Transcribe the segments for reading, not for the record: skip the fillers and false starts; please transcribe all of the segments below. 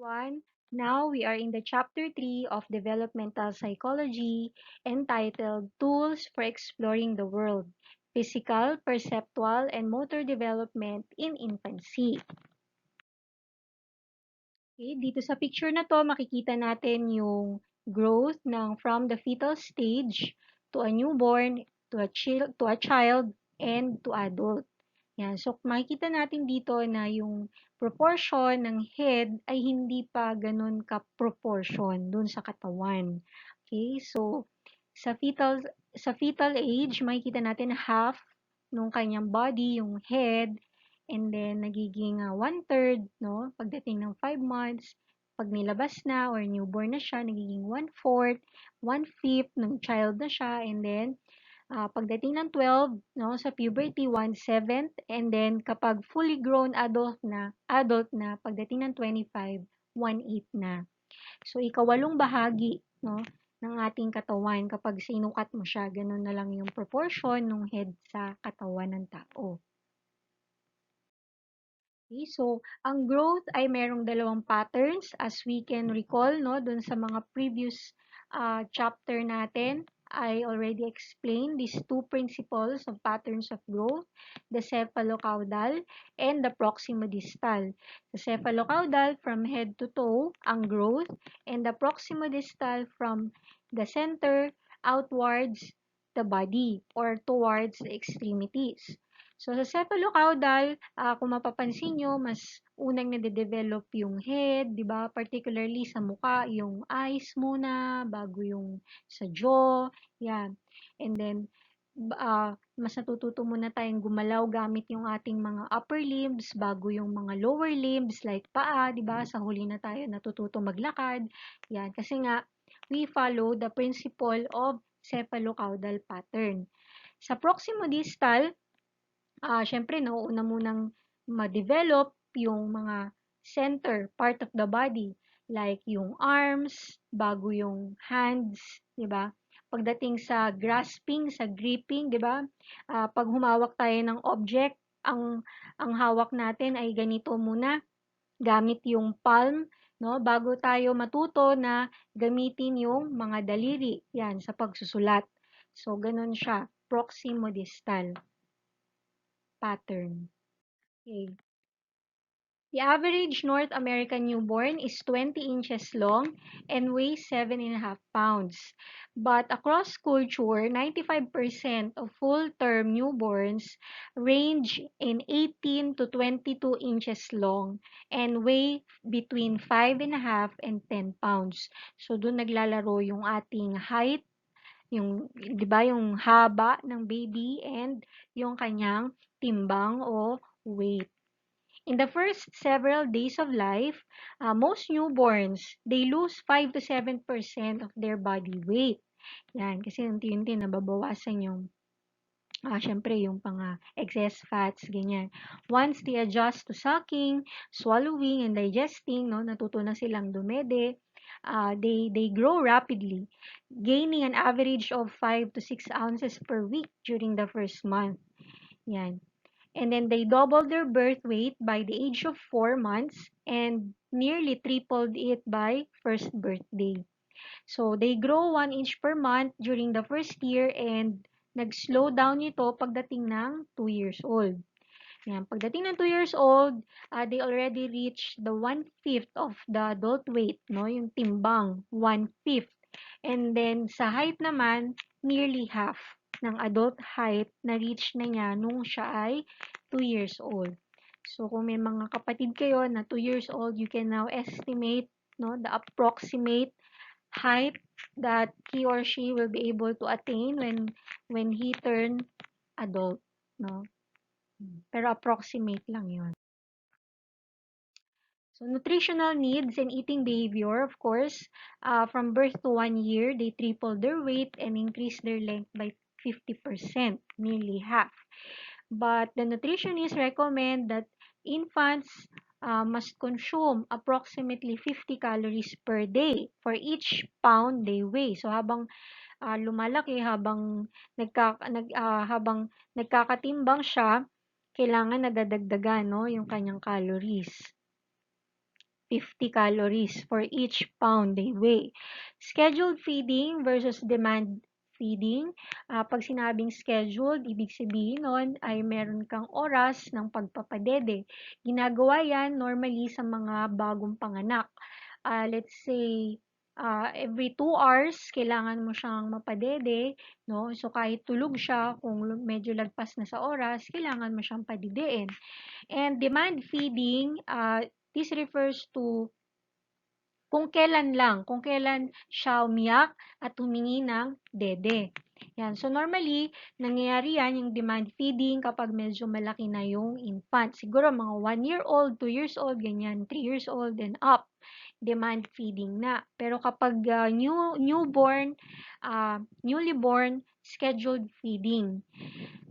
everyone. Now we are in the chapter 3 of developmental psychology entitled Tools for Exploring the World: Physical, Perceptual, and Motor Development in Infancy. Okay, dito sa picture na to, makikita natin yung growth ng from the fetal stage to a newborn, to a child, and to adult. Yan. So, makikita natin dito na yung proportion ng head ay hindi pa ganun ka-proportion dun sa katawan. Okay? So, sa fetal, sa fetal age, makikita natin half nung kanyang body, yung head, and then nagiging 1/3, no? Pagdating ng 5 months, pag nilabas na or newborn na siya, nagiging 1/4, 1/5 ng child na siya, and then pagdating ng 12, no, sa puberty, 1/7, and then kapag fully grown adult na pagdating ng 25, 1/8 na. So, ikawalong bahagi, no, ng ating katawan kapag sinukat mo siya, ganun na lang yung proportion ng head sa katawan ng tao. Okay, so ang growth ay merong dalawang patterns as we can recall, no, dun sa mga previous chapter natin. I already explained these two principles of patterns of growth, the cephalocaudal and the proximodistal. The cephalocaudal from head to toe, ang growth, and the proximodistal from the center outwards the body or towards the extremities. So, sa cephalocaudal, kung mapapansin nyo, mas unang nade-develop yung head, di ba? Particularly sa muka, yung eyes muna, bago yung sa jaw, yan. And then, mas natututo muna tayong gumalaw gamit yung ating mga upper limbs, bago yung mga lower limbs, like paa, di ba? Sa huli na tayo natututo maglakad, yan. Kasi nga, we follow the principle of cephalocaudal pattern. Sa proximodistal, syempre nauuna munang ma-develop yung mga center part of the body, like yung arms, bago yung hands, 'di ba? Pagdating sa grasping, sa gripping, 'di ba? Pag humawak tayo ng object, ang hawak natin ay ganito muna, gamit yung palm, no? Bago tayo matuto na gamitin yung mga daliri, 'yan sa pagsusulat. So ganun siya, proximodistal pattern. Okay. The average North American newborn is 20 inches long and weighs 7.5 pounds. But across culture, 95% of full-term newborns range in 18 to 22 inches long and weigh between 5.5 and 10 pounds. So, doon naglalaro yung ating height, yung, di ba, yung haba ng baby and yung kanyang timbang o weight. In the first several days of life, most newborns, they lose 5 to 7% of their body weight. Yan, kasi unti-unti nababawasan yung, syempre, yung excess fats, ganyan. Once they adjust to sucking, swallowing, and digesting, no, natuto na silang dumede, they grow rapidly, gaining an average of 5 to 6 ounces per week during the first month. Yan. And then they doubled their birth weight by the age of 4 months and nearly tripled it by first birthday. So they grow 1 inch per month during the first year and nag-slow down ito pagdating ng 2 years old. Yan. Pagdating ng 2 years old, they already reached the 1/5 of the adult weight, no? Yung timbang, 1/5. And then sa height naman, nearly half ng adult height na reach na niya nung siya ay 2 years old. So kung may mga kapatid kayo na 2 years old, you can now estimate, no, the approximate height that he or she will be able to attain when he turn adult, no. Pero approximate lang 'yon. So, nutritional needs and eating behavior, of course, from birth to 1 year, they triple their weight and increase their length by 50%, nearly half. But the nutritionists recommend that infants must consume approximately 50 calories per day for each pound they weigh. So, habang lumalaki, habang nagkakatimbang siya, kailangan nadadagdagan, no, yung kanyang calories. 50 calories for each pound they weigh. Scheduled feeding versus demand feeding. Pag sinabing scheduled, ibig sabihin nun ay meron kang oras ng pagpapadede. Ginagawa yan normally sa mga bagong panganak. Let's say, every 2 hours, kailangan mo siyang mapadede, no? So, kahit tulog siya, kung medyo lagpas na sa oras, kailangan mo siyang padidiin. And demand feeding, this refers to kung kailan lang, kung kailan siya umiyak at humingi ng dede. Yan. So, normally, nangyayari yan yung demand feeding kapag medyo malaki na yung infant. Siguro mga 1 year old, 2 years old, ganyan, 3 years old and up. Demand feeding na. Pero kapag newly born, scheduled feeding.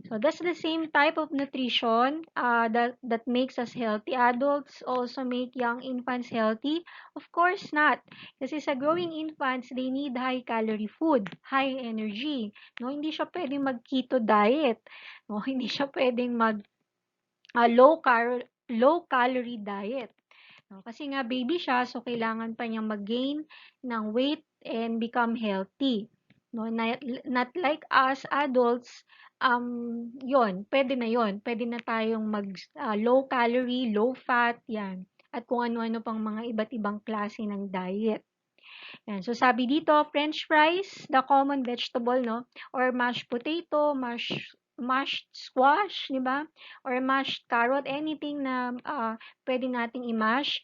So that's the same type of nutrition that makes us healthy. Adults also make young infants healthy? Of course not. Kasi sa growing infants, they need high calorie food, high energy. No, hindi siya pwedeng mag-keto diet. No, hindi siya pwedeng mag low calorie diet. No, kasi nga baby siya, so kailangan pa niyang mag-gain ng weight and become healthy. No, not like us adults, yon, pwede na yon. Pwede na tayong mag low calorie, low fat, yan. At kung ano-ano pang mga iba't ibang klase ng diet. Yan. So, sabi dito, French fries, the common vegetable, no? Or mashed potato, mashed squash, di ba? Or mashed carrot, anything na pwede nating i-mash,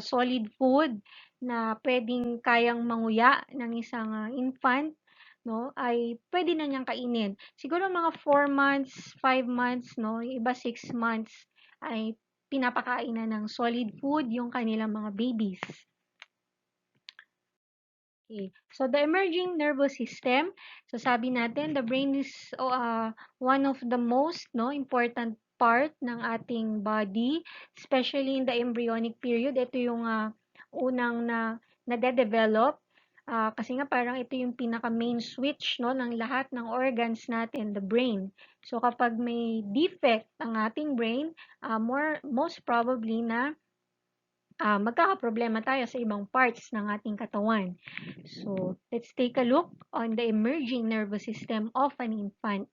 solid food na pwedeng kayang manguya ng isang infant, no? Ay pwede na niyang kainin. Siguro mga 4 months, 5 months, no? Yung iba 6 months ay pinapakain na ng solid food yung kanilang mga babies. Okay. So, the emerging nervous system. So, sabi natin, the brain is one of the most important part ng ating body, especially in the embryonic period. Ito yung unang nade-develop. Kasi nga parang ito yung pinaka-main switch ng lahat ng organs natin, the brain. So, kapag may defect ang ating brain, most probably na magkakaproblema tayo sa ibang parts ng ating katawan. So, let's take a look on the emerging nervous system of an infant.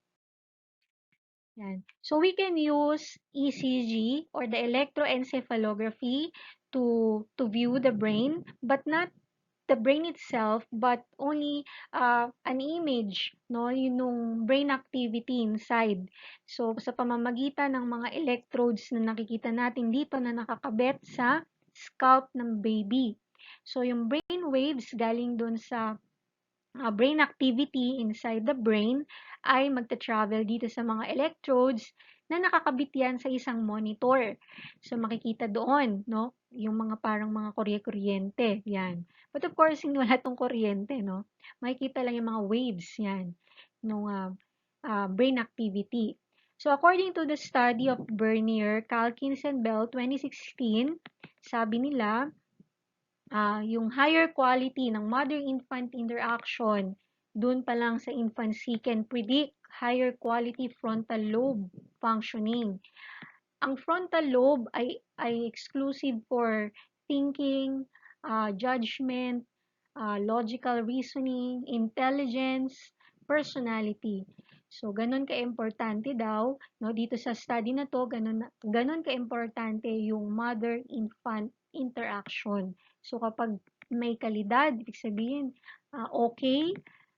Yan. So, we can use ECG or the electroencephalography to view the brain, but not the brain itself, but only an image, no, yung brain activity inside. So, sa pamamagitan ng mga electrodes na nakikita natin dito na nakakabit sa scalp ng baby. So, yung brain waves galing dun sa brain activity inside the brain ay magta-travel dito sa mga electrodes na nakakabit yan sa isang monitor. So, makikita doon, no? Yung mga parang mga kuryente, yan. But of course, hindi wala tong kuryente, no? Makikita lang yung mga waves, yan, ng brain activity. So, according to the study of Bernier, Calkins, and Bell, 2016, sabi nila, yung higher quality ng mother-infant interaction, dun pa lang sa infancy can predict higher quality frontal lobe functioning. Ang frontal lobe ay exclusive for thinking, judgment, logical reasoning, intelligence, personality. So, ganun ka-importante daw, no, dito sa study na to, ganun ka-importante yung mother-infant interaction. So, kapag may kalidad, ibig sabihin, okay,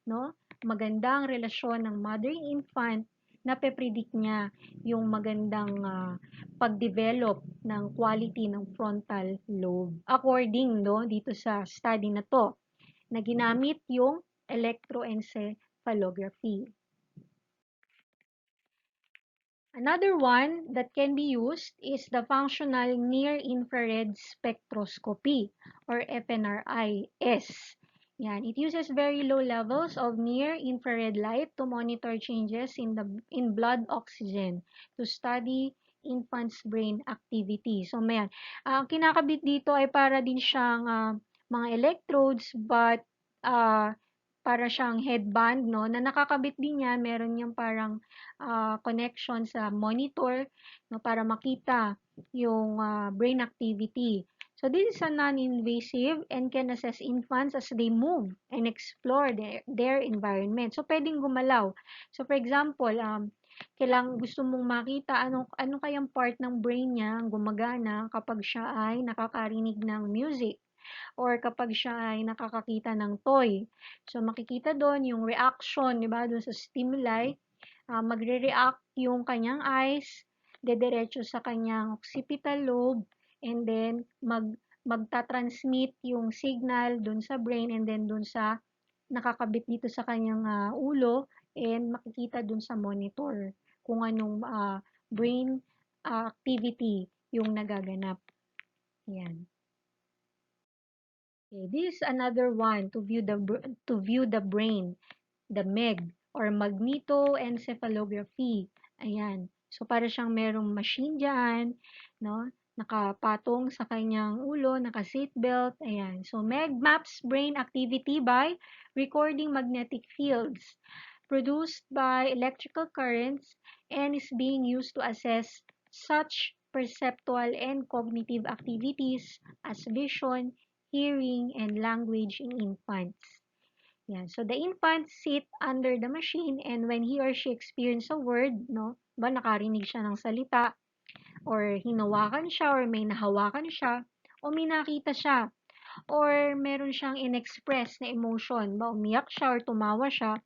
no, magandang relasyon ng mother-infant, nape-predict niya yung magandang pag-develop ng quality ng frontal lobe. According dito sa study na to, na ginamit yung electroencephalography. Another one that can be used is the functional near-infrared spectroscopy or FNRIS. Yan. It uses very low levels of near-infrared light to monitor changes in blood oxygen to study infants' brain activity. So, mayan. Ang kinakabit dito ay para din siyang mga electrodes but para siyang headband, no, na nakakabit din yan. Meron yung parang connection sa monitor, no, para makita yung brain activity. So this is a non-invasive and can assess infants as they move and explore their environment. So pwedeng gumalaw. So for example, gusto mong makita ano kayang part ng brain niya ang gumagana kapag siya ay nakakarinig ng music or kapag siya ay nakakakita ng toy. So makikita doon yung reaction, 'di ba, doon sa stimuli, magre-react yung kanyang eyes, dediretso sa kanyang occipital lobe, and then magta-transmit yung signal dun sa brain and then dun sa nakakabit dito sa kanyang ulo and makikita dun sa monitor kung anong brain activity yung nagaganap. Yan. Okay, this is another one to view the brain, the MEG or magnetoencephalography. Ayan. So para siyang merong machine diyan, no? Nakapatong sa kanyang ulo, naka-seatbelt. Ayan. So MEG maps brain activity by recording magnetic fields produced by electrical currents and is being used to assess such perceptual and cognitive activities as vision, hearing, and language in infants. Yan. So the infant sit under the machine and when he or she experience a word, no, ba nakarinig siya ng salita or hinawakan siya or may nahawakan siya o may nakita siya or meron siyang inexpress na emotion, ba umiyak siya or tumawa siya,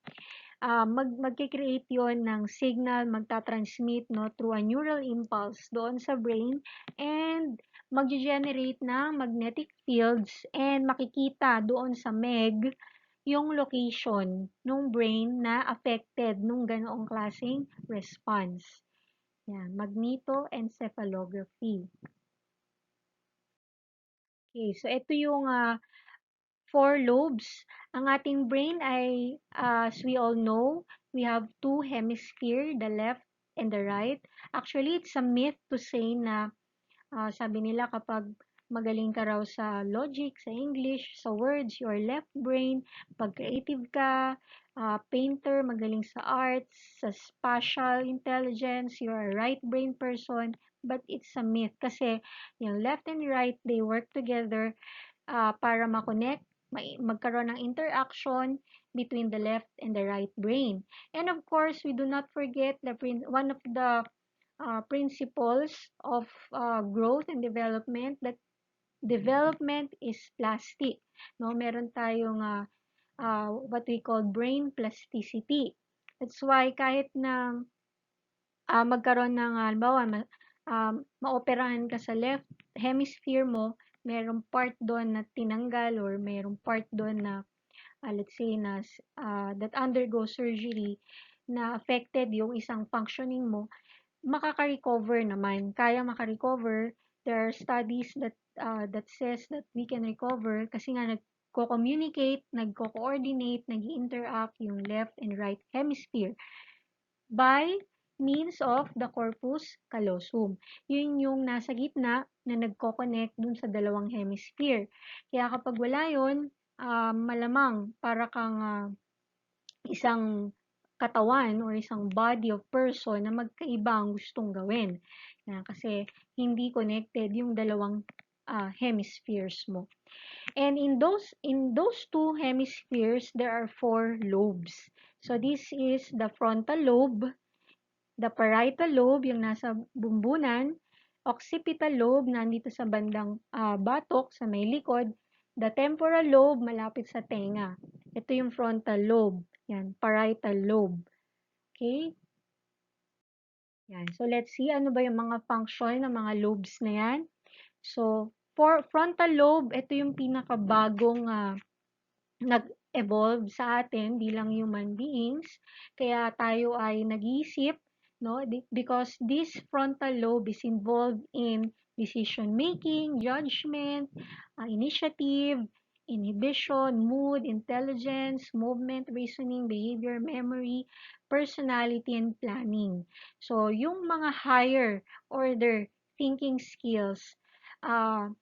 magki-create yon ng signal, magta-transmit no, through a neural impulse doon sa brain and mag-generate ng magnetic fields and makikita doon sa MEG yung location ng brain na affected nung ganoong klaseng response. Yan, magnetoencephalography. Okay, so ito yung four lobes. Ang ating brain ay, as we all know, we have two hemisphere, the left and the right. Actually, it's a myth to say na sabi nila kapag magaling ka raw sa logic, sa English, sa words, your left brain. Pag creative ka, painter, magaling sa arts, sa spatial intelligence, you're a right brain person. But it's a myth kasi yung left and right, they work together para makonect, magkaroon ng interaction between the left and the right brain. And of course, we do not forget one of the principles of growth and development, that development is plastic. No, meron tayong what we call brain plasticity. That's why kahit na magkaroon ng halimbawa maoperahan ka sa left hemisphere mo, merong part doon na tinanggal or merong part doon na let's say na that undergo surgery na affected yung isang functioning mo, makaka-recover naman. Kaya maka-recover. There are studies that says that we can recover kasi nga nagko-communicate, nagko-coordinate, nag-interact yung left and right hemisphere by means of the corpus callosum. Yun yung nasa gitna na nagko-connect dun sa dalawang hemisphere. Kaya kapag wala yun, malamang para kang isang katawan or isang body of person na magkaiba ang gustong gawin. Kasi hindi connected yung dalawang hemispheres mo. And in those two hemispheres, there are four lobes. So this is the frontal lobe, the parietal lobe, yung nasa bumbunan, occipital lobe, nandito sa bandang batok, sa may likod, the temporal lobe, malapit sa tenga. Ito yung frontal lobe. Yan, parietal lobe. Okay? Yan. So, let's see, ano ba yung mga function ng mga lobes na yan? So, for frontal lobe, ito yung pinakabagong nag-evolve sa atin bilang human beings. Kaya tayo ay nag-iisip, no? Because this frontal lobe is involved in decision making, judgment, initiative, inhibition, mood, intelligence, movement, reasoning, behavior, memory, personality, and planning. So, yung mga higher order thinking skills are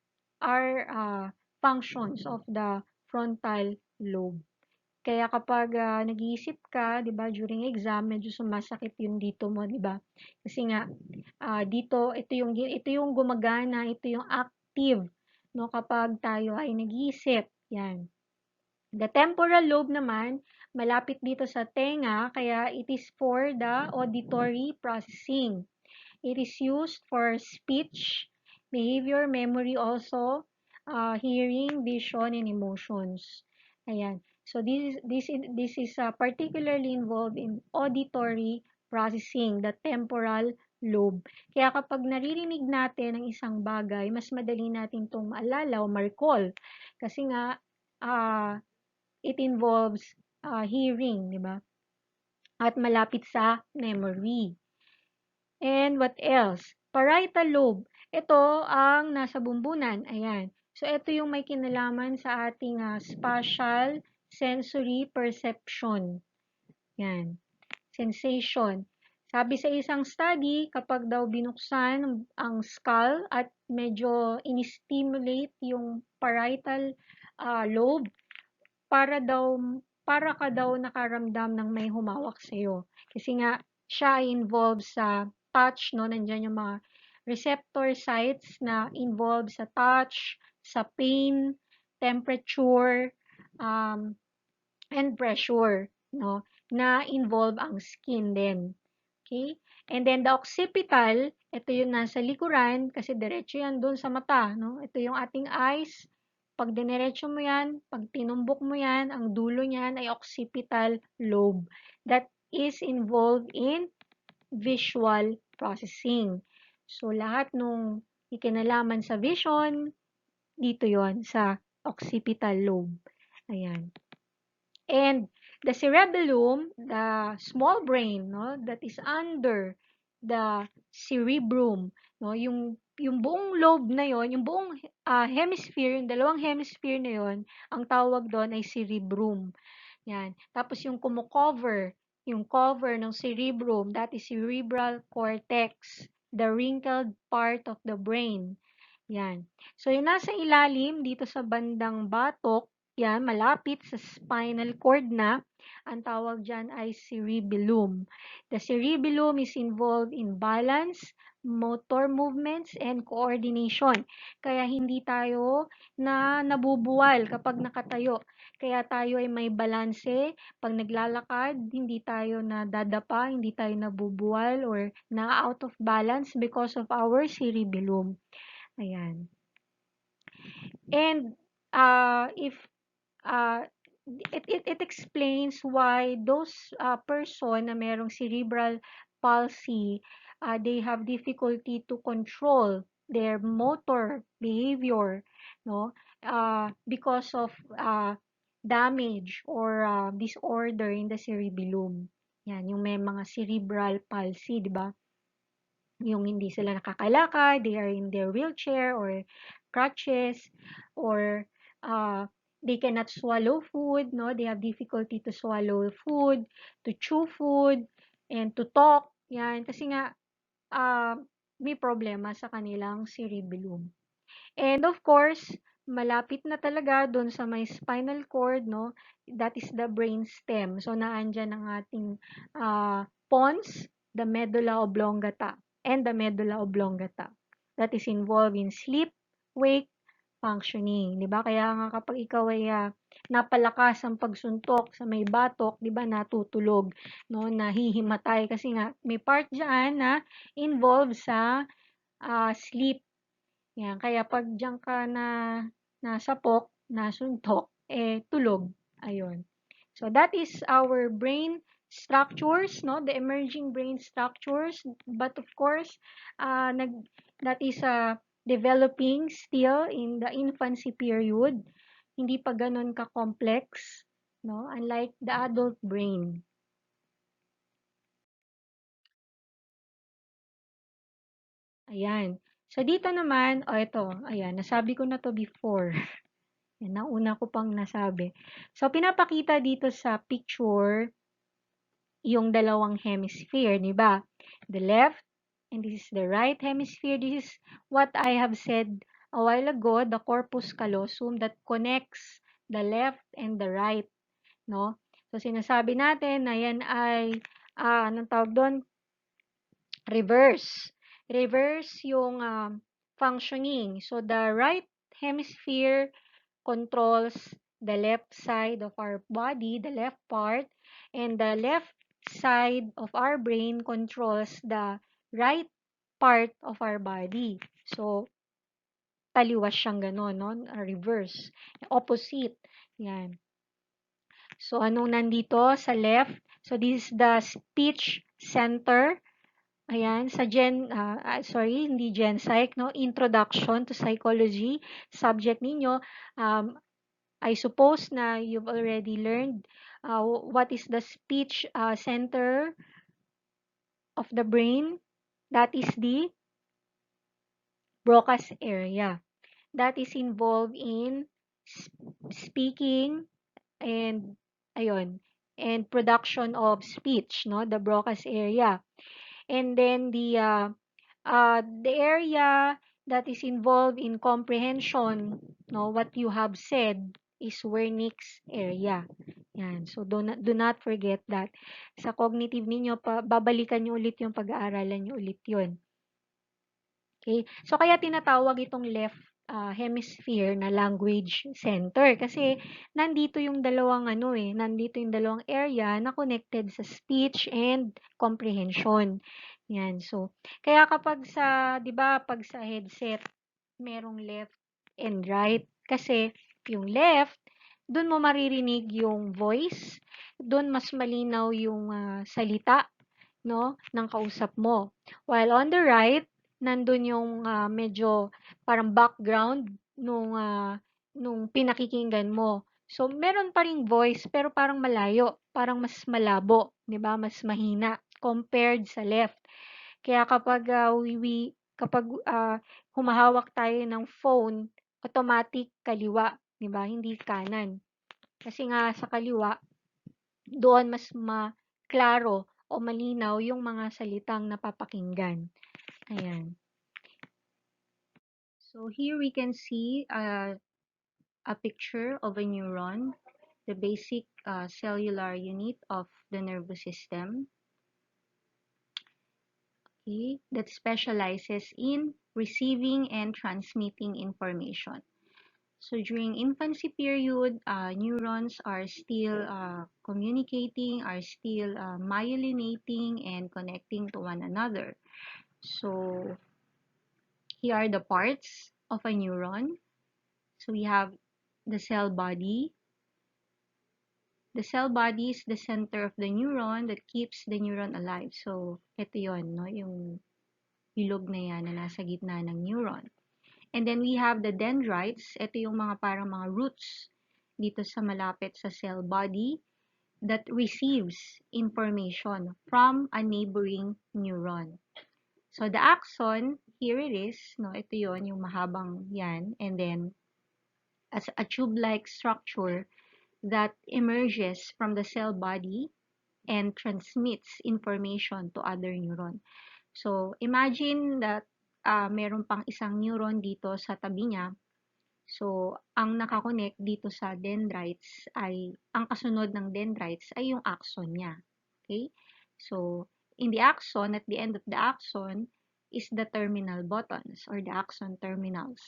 functions of the frontal lobe. Kaya kapag nag-iisip ka, 'di ba, during exam, medyo sumasakit yung dito mo, 'di ba? Kasi nga dito ito yung gumagana, ito yung active no, kapag tayo ay nag-iisip. Yan. The temporal lobe naman, malapit dito sa tenga, kaya it is for the auditory processing. It is used for speech, behavior, memory also, hearing, vision, and emotions. Ayan. So this is particularly involved in auditory processing, the temporal lobe. Kaya kapag naririnig natin ang isang bagay, mas madali natin itong maalala o ma-recall. Kasi nga, it involves hearing, di ba? At malapit sa memory. And what else? Parietal lobe. Ito ang nasa bumbunan. Ayan. So, ito yung may kinalaman sa ating spatial sensory perception. Yan. Sensation. Sabi sa isang study, kapag daw binuksan ang skull at medyo in-stimulate yung parietal lobe, para ka daw nakaramdam ng may humawak sa'yo. Kasi nga, siya ay involved sa touch, no? Nandiyan yung mga receptor sites na involved sa touch, sa pain, temperature, um, and pressure, no? Na involve ang skin din. Okay? And then the occipital, ito yung nasa likuran kasi diretso yan doon sa mata, no? Ito yung ating eyes. Pag diniretso mo yan, pag tinumbok mo yan, ang dulo niyan ay occipital lobe. That is involved in visual processing. So lahat nung ikinalaman sa vision, dito yon sa occipital lobe. Ayan. And the cerebellum, the small brain, no, that is under the cerebrum, no, yung buong lobe na yon, yung buong hemisphere, yung dalawang hemisphere na yon, ang tawag doon ay cerebrum. Yan. Tapos yung kumocover, yung cover ng cerebrum, that is cerebral cortex, the wrinkled part of the brain. Yan. So, yung nasa ilalim, dito sa bandang batok, yan, malapit sa spinal cord na, ang tawag dyan ay cerebellum. The cerebellum is involved in balance, motor movements, and coordination. Kaya hindi tayo nabubuwal kapag nakatayo. Kaya tayo ay may balanse. Pag naglalakad, hindi tayo nadadapa, hindi tayo nabubuwal or na-out of balance because of our cerebellum. Ayan. And if uh, it explains why those person na merong cerebral palsy, they have difficulty to control their motor behavior, no? Because of damage or disorder in the cerebellum. Yan, yung may mga cerebral palsy, di ba? Yung hindi sila nakakalakad, they are in their wheelchair or crutches, or they cannot swallow food, no? They have difficulty to swallow food, to chew food, and to talk. Yan, kasi nga uh, may problema sa kanilang cerebellum. And of course, malapit na talaga doon sa may spinal cord, no? That is the brain stem. So, naandyan ang ating pons, the medulla oblongata, and the medulla oblongata. That is involved in sleep, wake, functioning. Di ba? Kaya nga kapag ikaw ay napalakas ang pagsuntok sa may batok, di ba, natutulog, no? Nahihimatay kasi nga may part dyan na involved sa sleep. Yan, kaya pag diyan ka nasapok, nasuntok, tulog. Ayun. So, that is our brain structures, no? The emerging brain structures. But of course, that is developing still in the infancy period. Hindi pa ganun ka-complex, no? Unlike the adult brain. Ayan. So, dito naman, ito, ayan, nasabi ko na to before. Yan, nauna ko pang nasabi. So, pinapakita dito sa picture yung dalawang hemisphere, di ba? The left and this is the right hemisphere. This is what I have said a while ago, the corpus callosum that connects the left and the right, no? So, sinasabi natin na yan ay, anong tawag doon? Reverse. Reverse yung functioning. So, the right hemisphere controls the left side of our body, the left part, and the left side of our brain controls the right part of our body. So, taliwas siyang gano'n, no? Reverse. Opposite. Yan. So, anong nandito sa left? So, this is the speech center. Ayan, sa hindi Gen Psych, no? Introduction to Psychology. Subject ninyo, I suppose na you've already learned what is the speech center of the brain. That is the Broca's area. That is involved in speaking and ayun, and production of speech, no? The Broca's area. And then the area that is involved in comprehension, no, what you have said is Wernicke's area. Yan. So, do not forget that. Sa cognitive ninyo, babalikan nyo ulit yung pag-aaralan nyo ulit yun. Okay? So, kaya tinatawag itong left hemisphere na language center kasi nandito yung dalawang nandito yung dalawang area na connected sa speech and comprehension. Yan. So, kaya kapag 'di ba, pag sa headset, merong left and right kasi yung left, doon mo maririnig yung voice, doon mas malinaw yung salita, no, ng kausap mo. While on the right, nandun yung medyo parang background nung pinakikinggan mo. So, meron pa ring voice pero parang malayo, parang mas malabo, 'di ba? Mas mahina compared sa left. Kaya kapag humahawak tayo ng phone, automatic kaliwa, 'di ba? Hindi kanan. Kasi nga sa kaliwa, doon mas klaro o malinaw yung mga salitang napapakinggan. Ayan. So here we can see a picture of a neuron, the basic cellular unit of the nervous system, okay, that specializes in receiving and transmitting information. So during infancy period, neurons are still communicating, are still myelinating and connecting to one another. So here are the parts of a neuron. So we have the cell body. The cell body is the center of the neuron that keeps the neuron alive. So ito yon, no, yung bilog na yan na nasa gitna ng neuron. And then we have the dendrites. Ito yung mga parang mga roots dito sa malapit sa cell body that receives information from a neighboring neuron. So the axon, here it is, no, ito yon, yung mahabang yan, and then as a tube-like structure that emerges from the cell body and transmits information to other neuron. So imagine that meron pang isang neuron dito sa tabi niya. So, ang nakakonect dito sa dendrites ang kasunod ng dendrites ay yung axon niya. Okay? So, in the axon, at the end of the axon, is the terminal buttons or the axon terminals.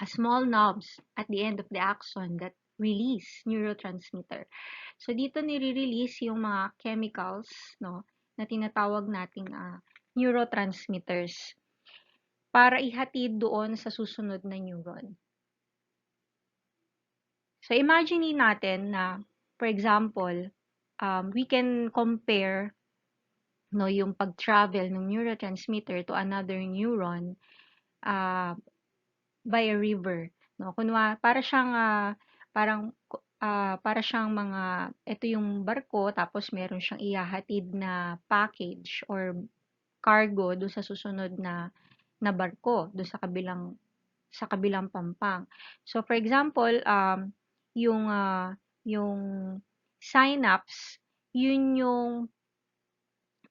A small knobs at the end of the axon that release neurotransmitter. So, dito nire-release yung mga chemicals, no, na tinatawag nating neurotransmitters para ihatid doon sa susunod na neuron. So, imagine natin na, for example, we can compare, no, yung pag-travel ng neurotransmitter to another neuron by a river. No? Para siyang ito yung barko, tapos meron siyang ihahatid na package or cargo do sa susunod na barko, do sa kabilang pampang. So, for example, yung yung synapse, yun yung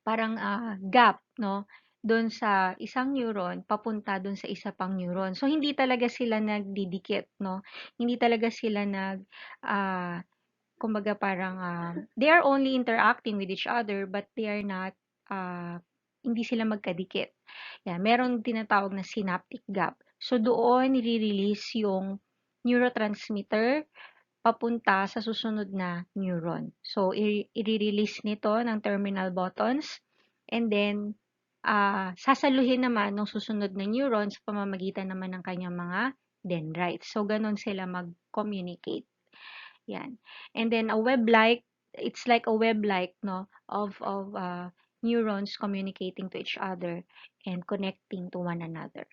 parang gap, no, doon sa isang neuron papunta doon sa isa pang neuron. So hindi talaga sila nagdidikit, no. Hindi talaga sila kumbaga parang they are only interacting with each other but they are not hindi sila magkadikit. Yan, meron tinatawag na synaptic gap. So, doon nire-release yung neurotransmitter papunta sa susunod na neuron. So, i-release nito ng terminal buttons and then sasaluhin naman ng susunod na neuron sa pamamagitan naman ng kanyang mga dendrites. So, ganun sila mag-communicate. Yan. And then it's like a web-like, no, of neurons communicating to each other and connecting to one another.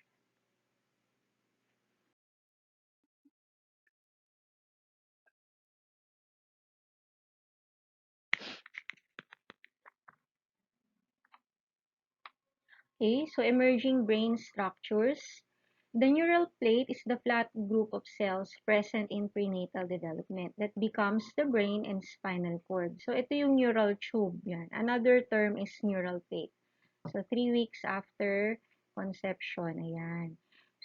Okay, so emerging brain structures. The neural plate is the flat group of cells present in prenatal development that becomes the brain and spinal cord. So ito yung neural tube. Yan. Another term is neural plate. So 3 weeks after conception. Ayan.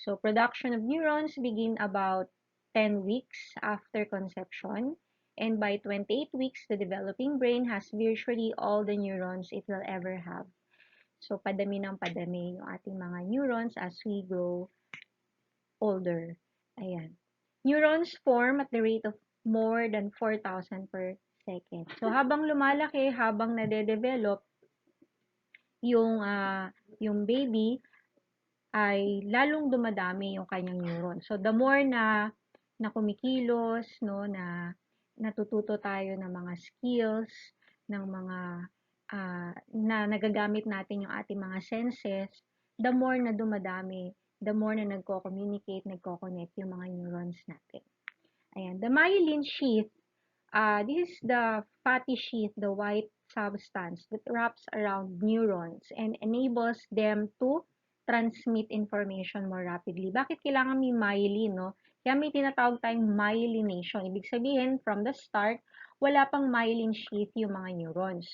So production of neurons begin about 10 weeks after conception. And by 28 weeks, the developing brain has virtually all the neurons it will ever have. So, padami ng padami yung ating mga neurons as we grow older. Ayan. Neurons form at the rate of more than 4,000 per second. So, habang lumalaki, habang nade-develop yung baby, ay lalong dumadami yung kanyang neuron. So, the more na kumikilos, no, na natututo tayo ng mga skills, ng mga na nagagamit natin yung ating mga senses, the more na dumadami, the more na nagko-communicate, nagko-connect yung mga neurons natin. Ayan. The myelin sheath, this is the fatty sheath, the white substance that wraps around neurons and enables them to transmit information more rapidly. Bakit kailangan may myelin, no? Kaya may tinatawag tayong myelination. Ibig sabihin, from the start, wala pang myelin sheath yung mga neurons.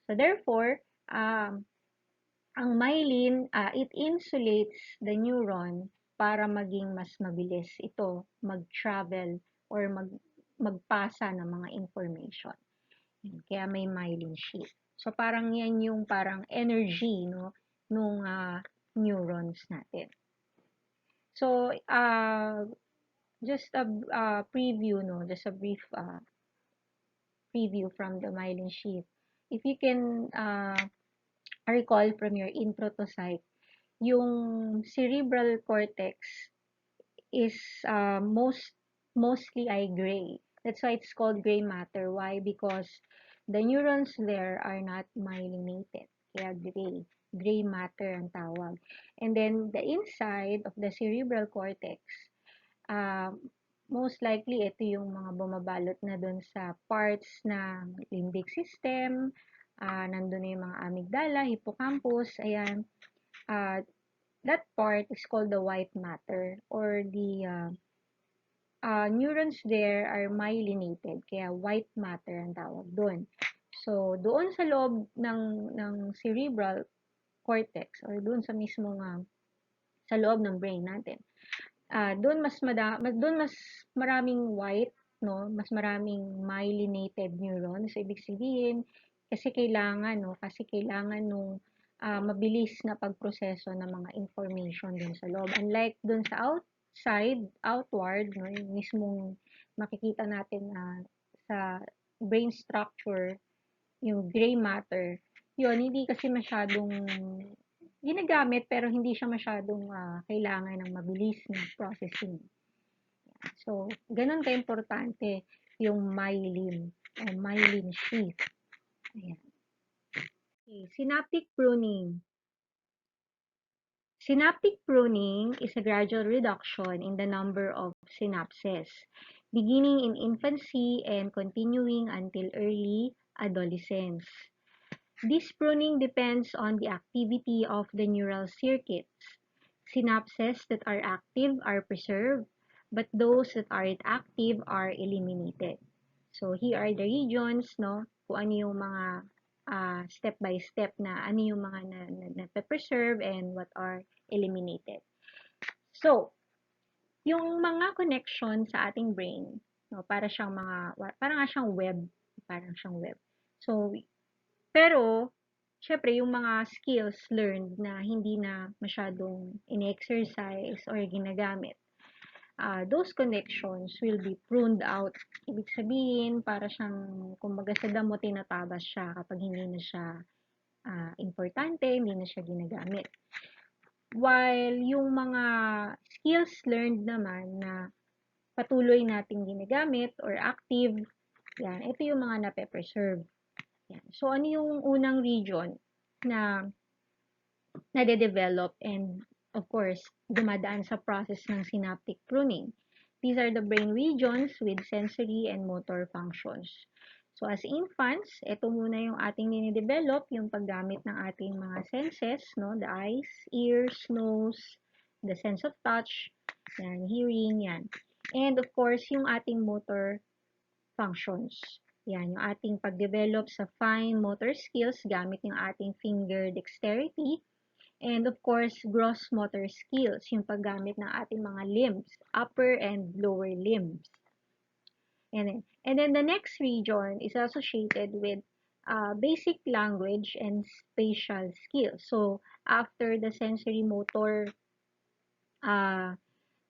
So therefore, ang myelin, it insulates the neuron para maging mas mabilis ito mag-travel or magpasa ng mga information. Kaya may myelin sheath. So parang yan yung parang energy, no, nung neurons natin. So just a preview, no, just a brief preview from the myelin sheath. If you can recall from your intro to psych, yung cerebral cortex is mostly ay gray. That's why it's called gray matter. Why? Because the neurons there are not myelinated. Kaya gray. Gray matter ang tawag. And then the inside of the cerebral cortex, most likely ito yung mga bumabalot na dun sa parts ng limbic system, nandun na yung mga amygdala, hippocampus, ayan. That part is called the white matter or the neurons there are myelinated, kaya white matter ang tawag doon. So, doon sa loob ng cerebral cortex or doon sa mismong sa loob ng brain natin, doon mas maraming white, no, mas maraming myelinated neurons. So, ibig sabihin kasi kailangan nung mabilis na pagproseso ng mga information dun sa loob. Unlike dun sa outward, no, yung mismong makikita natin sa brain structure, yung gray matter, yun, hindi kasi masyadong ginagamit pero hindi siya masyadong kailangan ng mabilis na processing. So, ganun ka-importante yung myelin o myelin sheath. Ayan. Okay, synaptic pruning. Synaptic pruning is a gradual reduction in the number of synapses, beginning in infancy and continuing until early adolescence. This pruning depends on the activity of the neural circuits. Synapses that are active are preserved, but those that aren't active are eliminated. So, here are the regions, no? Kung ano yung mga step by step na ano yung mga na-preserve and what are eliminated. So, yung mga connection sa ating brain, no, para siyang parang siyang web, parang siyang web. So, pero syempre yung mga skills learned na hindi na masyadong in-exercise or ginagamit, those connections will be pruned out. Ibig sabihin, para siyang, kumbaga sa damo, tinatabas siya kapag hindi na siya importante, hindi na siya ginagamit. While yung mga skills learned naman na patuloy nating ginagamit or active, yan, ito yung mga nape-preserve. Yan. So, ano yung unang region na nade-develop and of course, dumadaan sa process ng synaptic pruning? These are the brain regions with sensory and motor functions. So, as infants, ito muna yung ating dinidevelop, yung paggamit ng ating mga senses, no? The eyes, ears, nose, the sense of touch, yan, hearing, yan. And of course, yung ating motor functions. Yan, yung ating pag-develop sa fine motor skills gamit yung ating finger dexterity. And of course, gross motor skills, yung paggamit ng ating mga limbs, upper and lower limbs. And then the next region is associated with basic language and spatial skills. So, after the sensory motor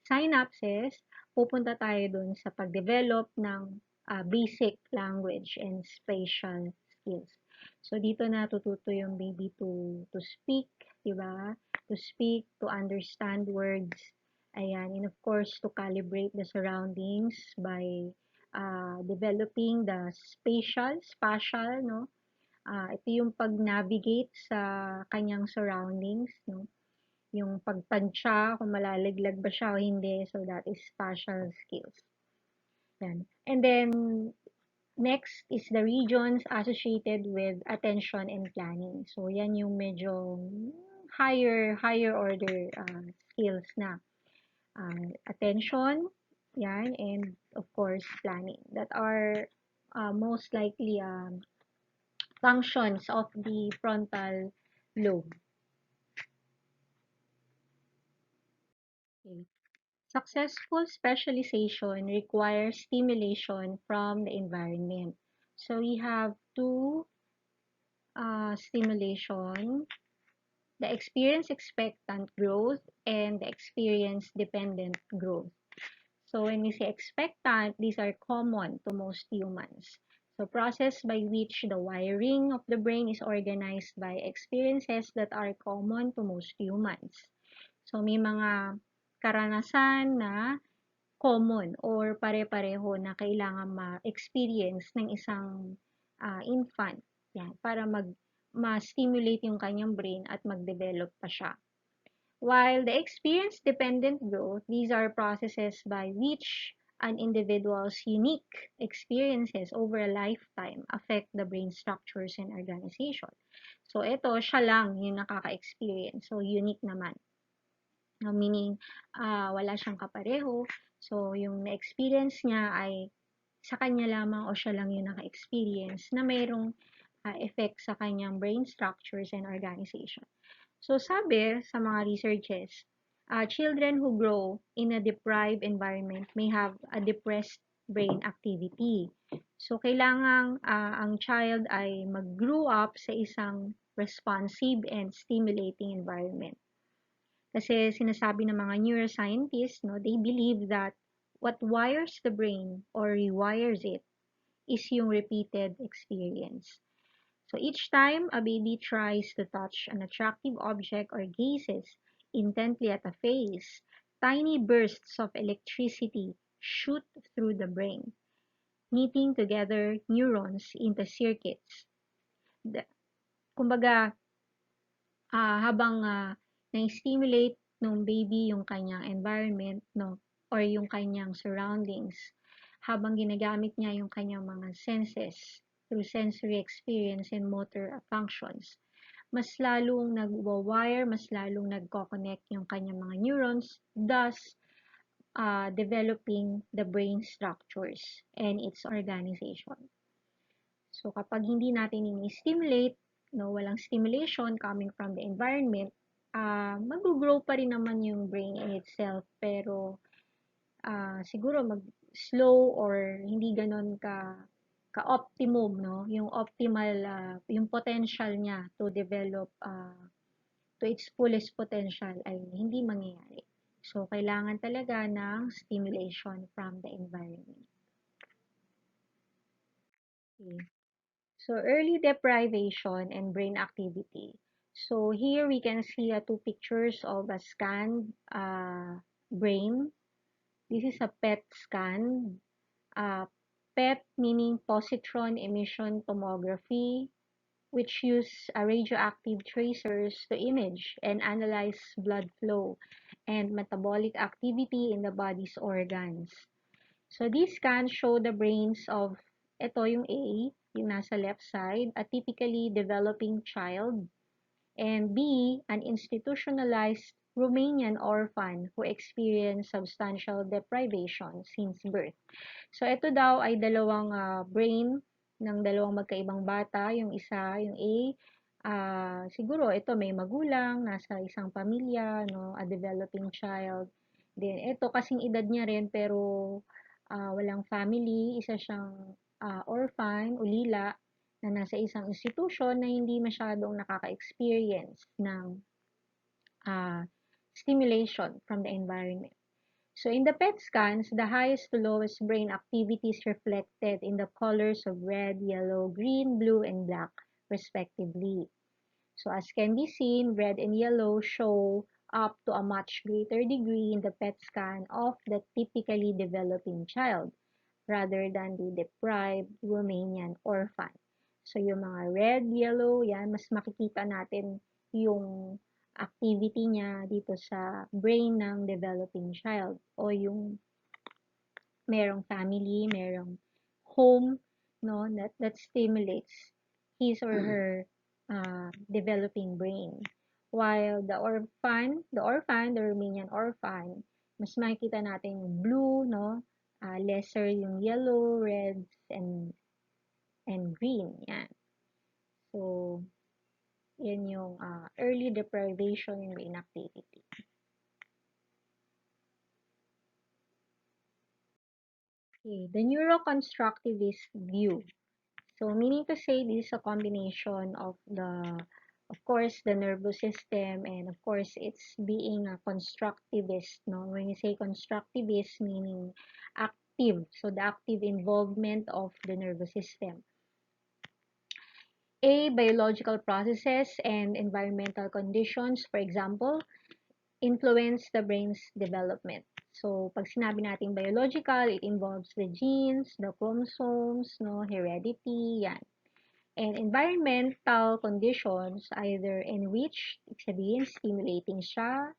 synapses, pupunta tayo dun sa pag-develop ng basic language and spatial skills. So, dito natututo yung baby to speak, di ba? To speak, to understand words, ayan, and of course, to calibrate the surroundings by developing the spatial, no? Ito yung pag-navigate sa kanyang surroundings, no? Yung pagtansya, kung malalaglag ba siya o hindi. So, that is spatial skills. Yan. And then, next is the regions associated with attention and planning. So, yan yung medyo higher order skills na. Attention, yan, and of course, planning. That are most likely functions of the frontal lobe. Okay. Successful specialization requires stimulation from the environment. So we have two stimulation, the experience expectant growth and the experience dependent growth. So when we say expectant, these are common to most humans. So process by which the wiring of the brain is organized by experiences that are common to most humans. So may mga karanasan na common or pare-pareho na kailangan ma-experience ng isang infant. Yan, para ma-stimulate yung kanyang brain at mag-develop pa siya. While the experience-dependent growth, these are processes by which an individual's unique experiences over a lifetime affect the brain structures and organization. So, ito, siya lang yung nakaka-experience. So, unique naman. Meaning, wala siyang kapareho. So, yung na-experience niya ay sa kanya lamang o siya lang yung naka-experience na mayroong effect sa kanyang brain structures and organization. So, sabi sa mga researches, children who grow in a deprived environment may have a depressed brain activity. So, kailangang ang child ay mag-grow up sa isang responsive and stimulating environment. Kasi sinasabi ng mga neuroscientists, no, they believe that what wires the brain or rewires it is yung repeated experience. So each time a baby tries to touch an attractive object or gazes intently at a face, tiny bursts of electricity shoot through the brain, knitting together neurons into circuits. Kumbaga, habang na-stimulate ng baby yung kanyang environment, no, or yung kanyang surroundings, habang ginagamit niya yung kanyang mga senses through sensory experience and motor functions, mas lalong nag-wire, mas lalong nagko-connect yung kanyang mga neurons, thus developing the brain structures and its organization. So, kapag hindi natin ini-stimulate, no, walang stimulation coming from the environment, mag-grow pa rin naman yung brain in itself, pero siguro mag-slow or hindi ganon ka-optimum, no? Yung optimal, yung potential niya to develop to its fullest potential ay hindi mangyayari. So, kailangan talaga ng stimulation from the environment. Okay. So, early deprivation and brain activity. So, here we can see two pictures of a scanned brain. This is a PET scan. PET meaning positron emission tomography, which use radioactive tracers to image and analyze blood flow and metabolic activity in the body's organs. So these scans show the brains of, ito yung A, yung nasa left side, a typically developing child, and B, an institutionalized Romanian orphan who experienced substantial deprivation since birth. So, ito daw ay dalawang brain ng dalawang magkaibang bata. Yung isa, yung A, siguro ito may magulang, nasa isang pamilya, no, a developing child. Then, ito kasing edad niya rin pero walang family, isa siyang orphan, ulila, na nasa isang institution na hindi masyadong nakaka-experience ng stimulation from the environment. So in the PET scans, the highest to lowest brain activity is reflected in the colors of red, yellow, green, blue, and black, respectively. So as can be seen, red and yellow show up to a much greater degree in the PET scan of the typically developing child rather than the deprived Romanian orphan. So yung mga red, yellow, yan, mas makikita natin yung activity niya dito sa brain ng developing child o yung merong family, merong home, no, that stimulates his or her developing brain. While the Romanian orphan, mas makikita natin yung blue, no, lesser yung yellow, red, and green, yan. So, yan yung early deprivation and inactivity. Okay, the neuroconstructivist view. So, meaning to say, this is a combination of of course, the nervous system, and of course, it's being a constructivist, no? When you say constructivist, meaning active, so the active involvement of the nervous system. A, biological processes and environmental conditions, for example, influence the brain's development. So, pag sinabi natin biological, it involves the genes, the chromosomes, no, heredity, yan. And environmental conditions, either enriched, ibig sabihin, stimulating siya,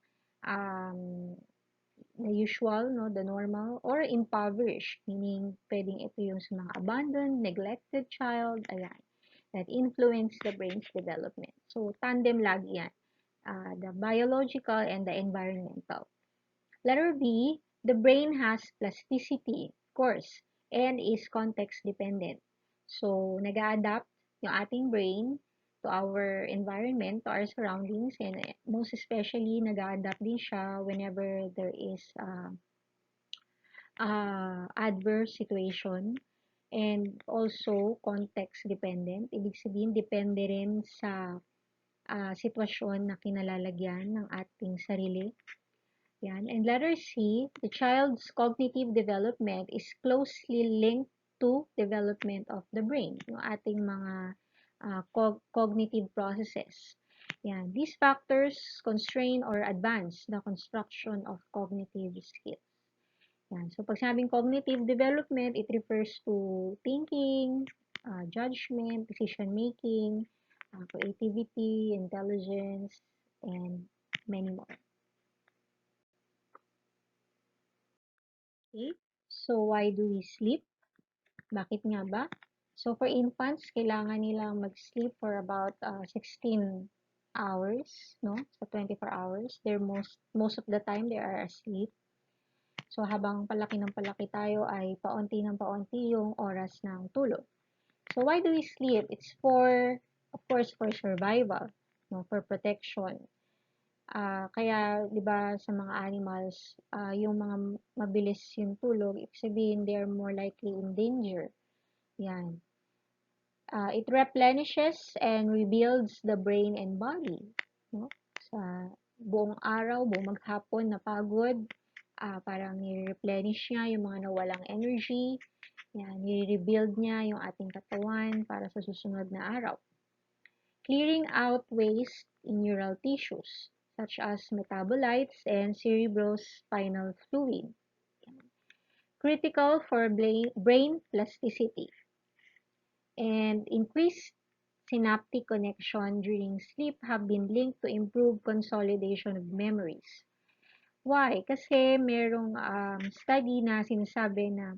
the usual, no, the normal, or impoverished, meaning pwedeng ito yung sa mga abandoned, neglected child, ayan, that influence the brain's development. So, tandem lagi yan, the biological and the environmental. Letter B, the brain has plasticity, of course, and is context dependent. So, nag-a-adapt yung ating brain to our environment, to our surroundings, and most especially, nag-a-adapt din siya whenever there is adverse situation, and also context dependent. Ibig sabihin, depende rin sa sitwasyon na kinalalagyan ng ating sarili. Yan. And letter C, the child's cognitive development is closely linked to development of the brain, yung ating mga cognitive processes. Yan. These factors constrain or advance the construction of cognitive skills. Yan. So, pag sabing cognitive development, it refers to thinking, judgment, decision-making, creativity, intelligence, and many more. Okay? So, why do we sleep? Bakit nga ba? So, for infants, kailangan nilang mag-sleep for about 16 hours, no? So, 24 hours. They're most of the time, they are asleep. So, habang palaki ng palaki tayo, ay paunti ng paunti yung oras ng tulog. So, why do we sleep? It's for, of course, for survival, no? For protection. Kaya, di ba, sa mga animals, yung mga mabilis yung tulog, ibig sabihin, they are more likely in danger. Yan. It replenishes and rebuilds the brain and body. No? Sa buong araw, buong maghapon na pagod, parang ni-replenish niya yung mga nawalang energy. Yan, ni-rebuild niya yung ating katawan para sa susunod na araw. Clearing out waste in neural tissues, such as metabolites and cerebrospinal fluid. Critical for brain plasticity. And increased synaptic connection during sleep have been linked to improved consolidation of memories. Why? Kasi merong study na sinasabi na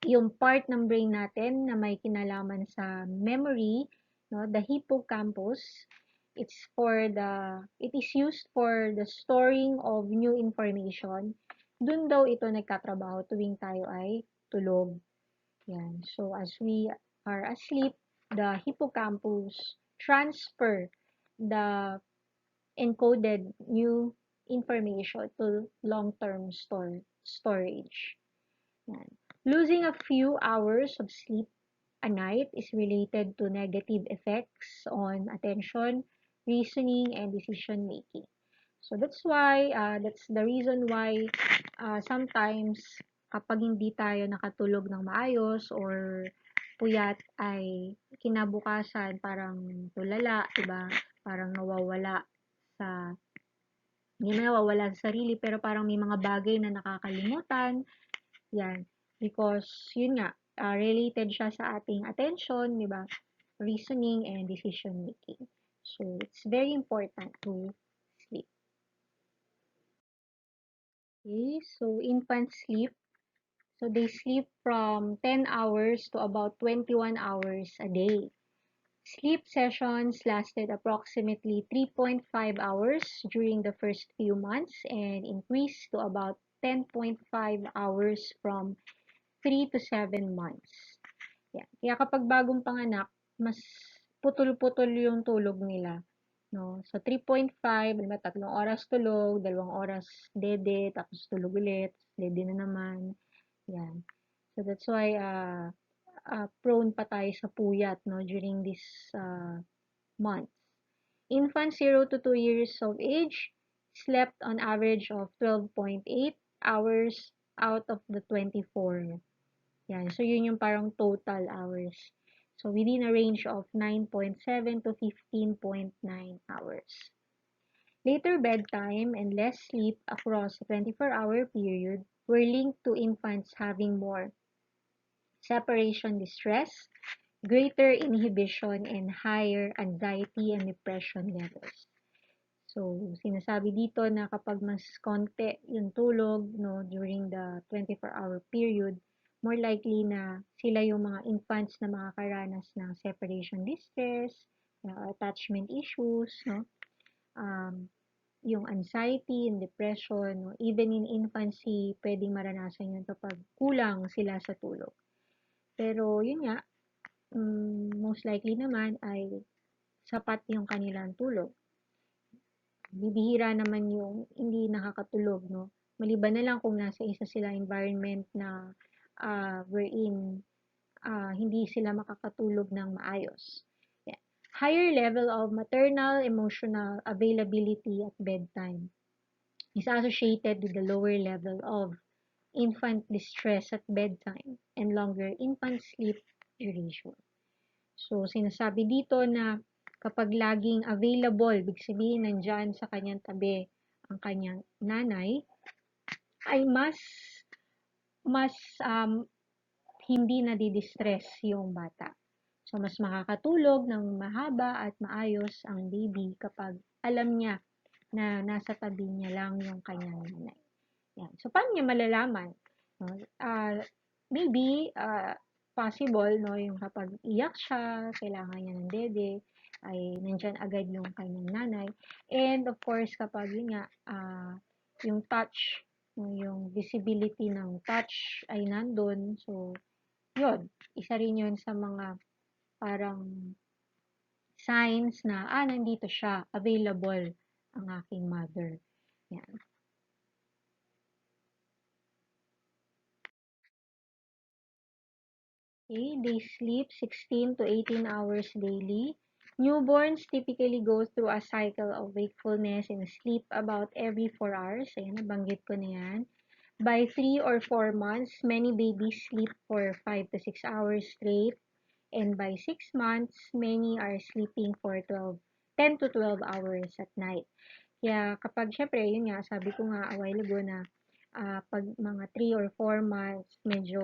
yung part ng brain natin na may kinalaman sa memory, no, the hippocampus, it is used for the storing of new information. Dun daw ito nagtatrabaho tuwing tayo ay tulog. Yan. So, as we are asleep, the hippocampus transfer the encoded new information to long-term storage. Yan. Losing a few hours of sleep a night is related to negative effects on attention, reasoning, and decision making. So that's the reason why sometimes kapag hindi tayo nakatulog ng maayos or puyat ay kinabukasan parang tulala, diba? Parang nawawala sa, hindi na nawawala sa sarili, pero parang may mga bagay na nakakalimutan. Yan. Because, yun nga, related siya sa ating attention, di ba? Reasoning and decision making. So, it's very important to sleep. Okay, so infant sleep. So, they sleep from 10 hours to about 21 hours a day. Sleep sessions lasted approximately 3.5 hours during the first few months and increased to about 10.5 hours from 3 to 7 months. Yan. Kaya kapag bagong panganak, mas putol-putol yung tulog nila. No? So, 3.5, diba, 3 oras tulog, 2 oras dede, tapos tulog ulit, dede na naman. Yan. So, that's why prone pa tayo sa puyat, no, during this months. Infants 0 to 2 years of age slept on average of 12.8 hours out of the 24. Yan. So, yun yung parang total hours. So, within a range of 9.7 to 15.9 hours. Later bedtime and less sleep across a 24-hour period were linked to infants having more separation distress, greater inhibition, and higher anxiety and depression levels. So, sinasabi dito na kapag mas konti yung tulog, no, during the 24-hour period, more likely na sila yung mga infants na makakaranas ng separation distress, attachment issues, no, yung anxiety and depression, no, even in infancy, pwedeng maranasan yun kapag kulang sila sa tulog. Pero, yun nga, most likely naman ay sapat yung kanilang tulog. Bibihira naman yung hindi nakakatulog, no? Maliban na lang kung nasa isa sila environment na wherein hindi sila makakatulog ng maayos. Yeah. Higher level of maternal emotional availability at bedtime is associated with the lower level of infant distress at bedtime and longer infant sleep duration. So, sinasabi dito na kapag laging available, ibig sabihin nandyan sa kanyang tabi ang kanyang nanay, ay mas hindi nadidistress yung bata. So, mas makakatulog ng mahaba at maayos ang baby kapag alam niya na nasa tabi niya lang yung kanyang nanay. Yan. So, paano niya malalaman? No? Maybe, possible, no, yung kapag iyak siya, kailangan niya ng dede, ay nandyan agad yung kanyang nanay. And, of course, kapag yun nga, yung touch, no, yung visibility ng touch ay nandun. So, yun, isa rin yun sa mga parang signs na, nandito siya, available ang aking mother. Yan. Okay, they sleep 16 to 18 hours daily. Newborns typically go through a cycle of wakefulness and sleep about every 4 hours. Ayan, nabanggit ko na yan. By 3 or 4 months, many babies sleep for 5 to 6 hours straight. And by 6 months, many are sleeping for 10 to 12 hours at night. Kaya kapag, syempre, yun nga, sabi ko nga a while ago na pag mga 3 or 4 months, medyo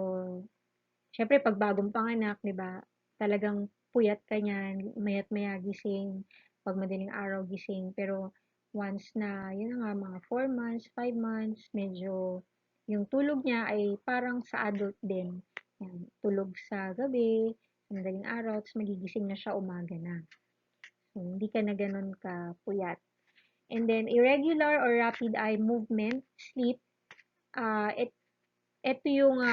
siyempre 'pag bagong panganak, 'di ba, talagang puyat ka niyan, maya't-maya gising, 'pag madaling araw gising. Pero once na, yun na nga, mga 4 months, 5 months, medyo yung tulog niya ay parang sa adult din. Yan, tulog sa gabi, sa madaling araw, tapos magigising na siya umaga na. So, hindi ka na ganun ka puyat. And then, irregular or rapid eye movement, sleep, uh, it, ito yung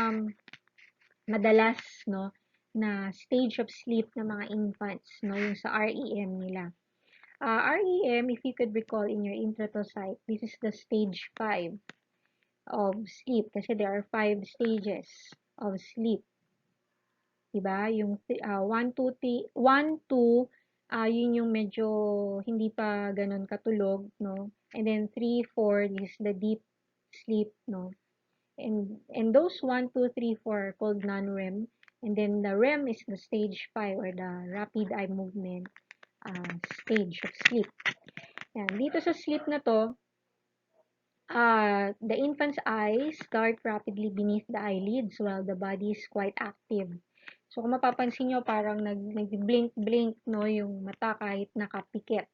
madalas, no, na stage of sleep ng mga infants, no, yung sa REM nila. REM, if you could recall in your intro to psych, this is the stage 5 of sleep kasi there are 5 stages of sleep. Diba? Yung 1, 2, 1, 2, yun yung medyo hindi pa ganun katulog, no? And then 3, 4 is the deep sleep, no? And those 1, 2, 3, 4 are called non-REM. And then the REM is the stage 5 or the rapid eye movement stage of sleep. Yan. Dito sa sleep na to, the infant's eyes start rapidly beneath the eyelids while the body is quite active. So kung mapapansin nyo, parang nag-blink-blink, no, yung mata kahit nakapikit.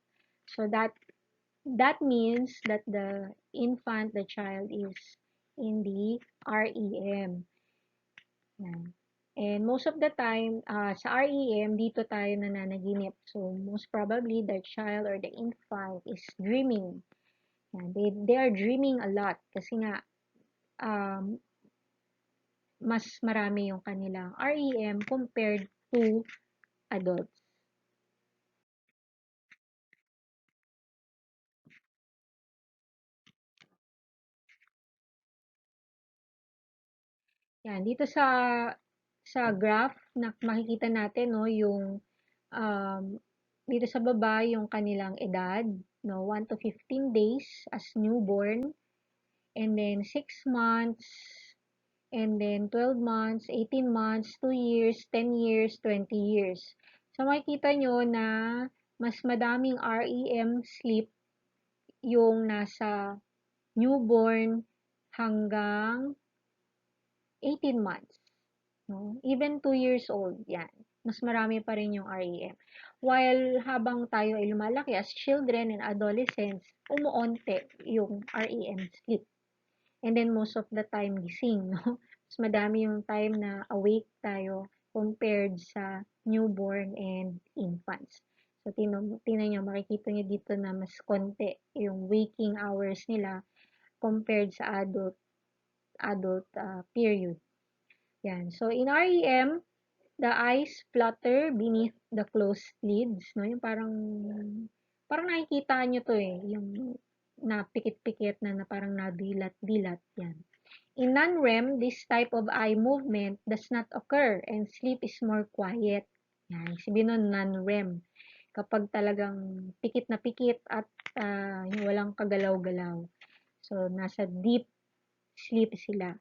So that means that the infant, the child is in the REM. Yan. And most of the time, sa REM, dito tayo nananaginip. So, most probably, the child or the infant is dreaming. Yan. They are dreaming a lot kasi nga, um, mas marami yung kanilang REM compared to adults. Yan, dito sa graph na makikita natin, no, yung dito sa baba yung kanilang edad, no, 1 to 15 days as newborn, and then 6 months, and then 12 months, 18 months, 2 years, 10 years, 20 years. So makikita nyo na mas madaming REM sleep yung nasa newborn hanggang 18 months. No? Even 2 years old, yan. Mas marami pa rin yung REM. While habang tayo ay lumalaki as children and adolescents, umuonte yung REM sleep. And then most of the time gising, no? Mas madami yung time na awake tayo compared sa newborn and infants. So, tinan nyo, makikita nyo dito na mas konti yung waking hours nila compared sa adult period. Yan. So, in REM, the eyes flutter beneath the closed lids, no? Yung parang nakikita nyo to eh, yung napikit-pikit na parang nadilat-dilat, yan. In non-REM, this type of eye movement does not occur and sleep is more quiet. Yan, sabihin nun non-REM. Kapag talagang pikit na pikit at walang kagalaw-galaw. So, nasa deep sleep sila.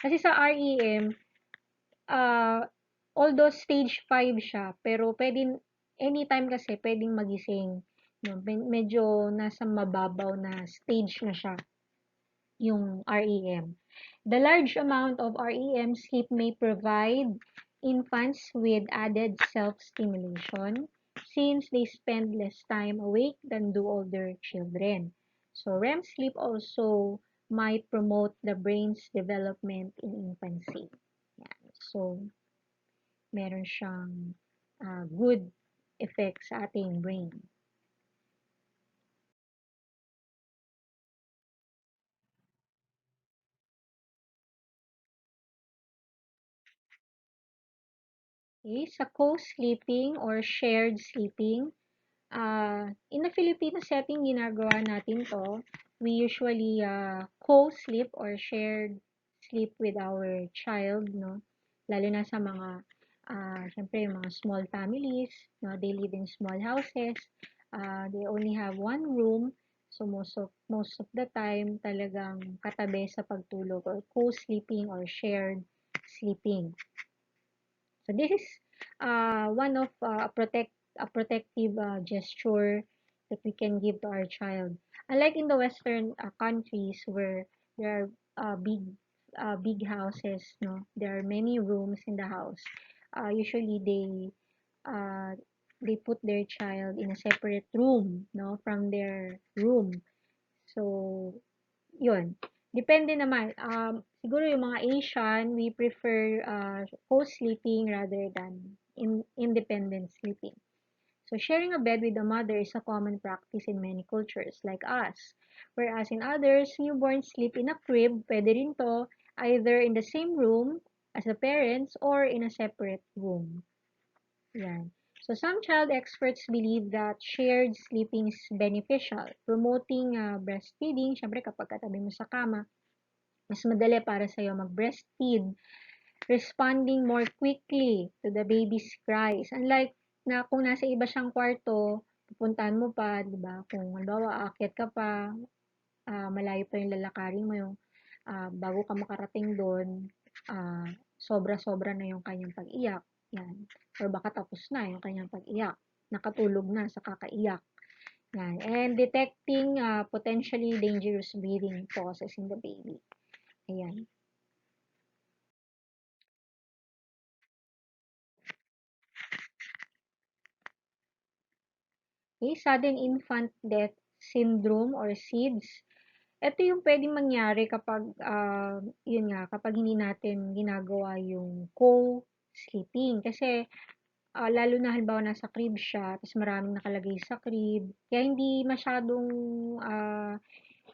Kasi sa REM, although stage 5 siya, pero pwedeng, anytime kasi pwedeng magising. No? Medyo nasa mababaw na stage na siya, yung REM. The large amount of REM sleep may provide infants with added self-stimulation since they spend less time awake than do older children. So REM sleep also might promote the brain's development in infancy. Yan. So, meron siyang good effect sa ating brain. Okay, sa co-sleeping or shared sleeping, in a Filipino setting, ginagawa natin to. We usually co-sleep or shared sleep with our child, no? Lalo na sa mga Siyempre, yung mga small families, no, they live in small houses. They only have one room. So, most of the time, talagang katabi sa pagtulog or co-sleeping or shared sleeping. So, this is one of a protective gesture that we can give to our child. Unlike in the Western countries where there are big houses, no, there are many rooms in the house. Usually uh, they put their child in a separate room, no, from their room. So, yun. Depende naman. Siguro yung mga Asian, we prefer co-sleeping rather than independent sleeping. So, sharing a bed with a mother is a common practice in many cultures, like us. Whereas in others, newborns sleep in a crib, pwede rin to, either in the same room as the parents or in a separate room. Yan. So, some child experts believe that shared sleeping is beneficial, promoting breastfeeding. Siyempre, kapag katabi mo sa kama, mas madali para sa'yo mag-breastfeed, responding more quickly to the baby's cries. Unlike na kung nasa iba siyang kwarto, pupuntahan mo pa, di ba? Kung halimbawa, aakyat ka pa, malayo pa yung lalakarin mo yung bago ka makarating doon, sobra-sobra na yung kanyang pag-iyak. Yan. Or baka tapos na yung kanyang pag-iyak. Nakatulog na sa kakaiyak. Yan. And detecting potentially dangerous breathing pauses in the baby. Ayan. Okay, sudden infant death syndrome or SIDS. Ito yung pwedeng mangyari kapag, yun nga, kapag hindi natin ginagawa yung co-sleeping. Kasi, lalo na halimbawa nasa crib siya, tapos maraming nakalagay sa crib, kaya hindi masyadong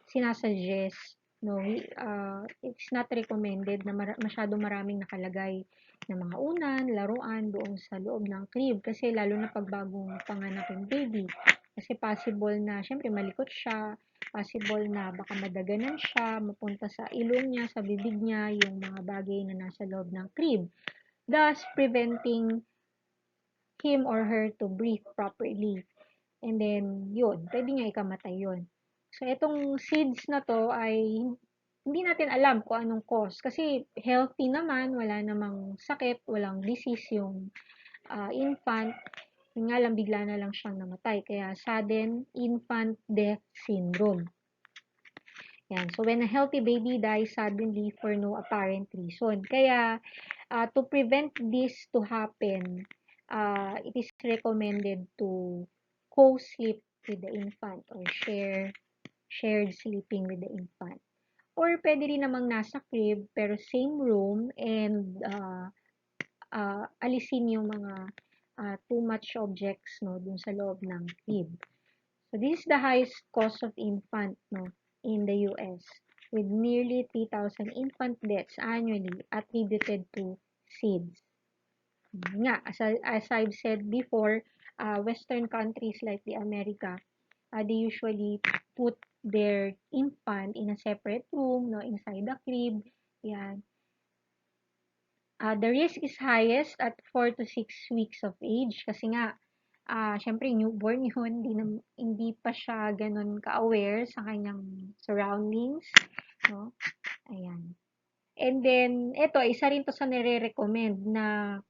sinasuggest, no, it's not recommended na masyadong maraming nakalagay na mga unan, laruan doon sa loob ng crib. Kasi lalo na pag bagong panganak yung baby. Kasi possible na, syempre malikot siya, possible na baka madaganan siya, mapunta sa ilong niya, sa bibig niya, yung mga bagay na nasa loob ng crib. Thus, preventing him or her to breathe properly. And then, yun, pwede niya ikamatay yun. So, itong seeds na to ay hindi natin alam kung anong cause. Kasi healthy naman, wala namang sakit, walang disease yung infant. Yung nga lang, bigla na lang siyang namatay. Kaya, sudden infant death syndrome. Yan. So, when a healthy baby dies suddenly for no apparent reason. Kaya, to prevent this to happen, it is recommended to co-sleep with the infant or shared sleeping with the infant. Or pwede rin namang nasa crib pero same room and alisin yung mga too much objects no dun sa loob ng crib. So this is the highest cause of infant no in the US with nearly 3,000 infant deaths annually attributed to SIDS. Nga, as I've said before, Western countries like the America, they usually put their infant in a separate room, no, inside the crib. Yan. The risk is highest at 4 to 6 weeks of age kasi nga, syempre newborn yun, hindi pa siya ganun ka-aware sa kanyang surroundings. No? Ayan. And then, ito, isa rin to sa nire-recommend na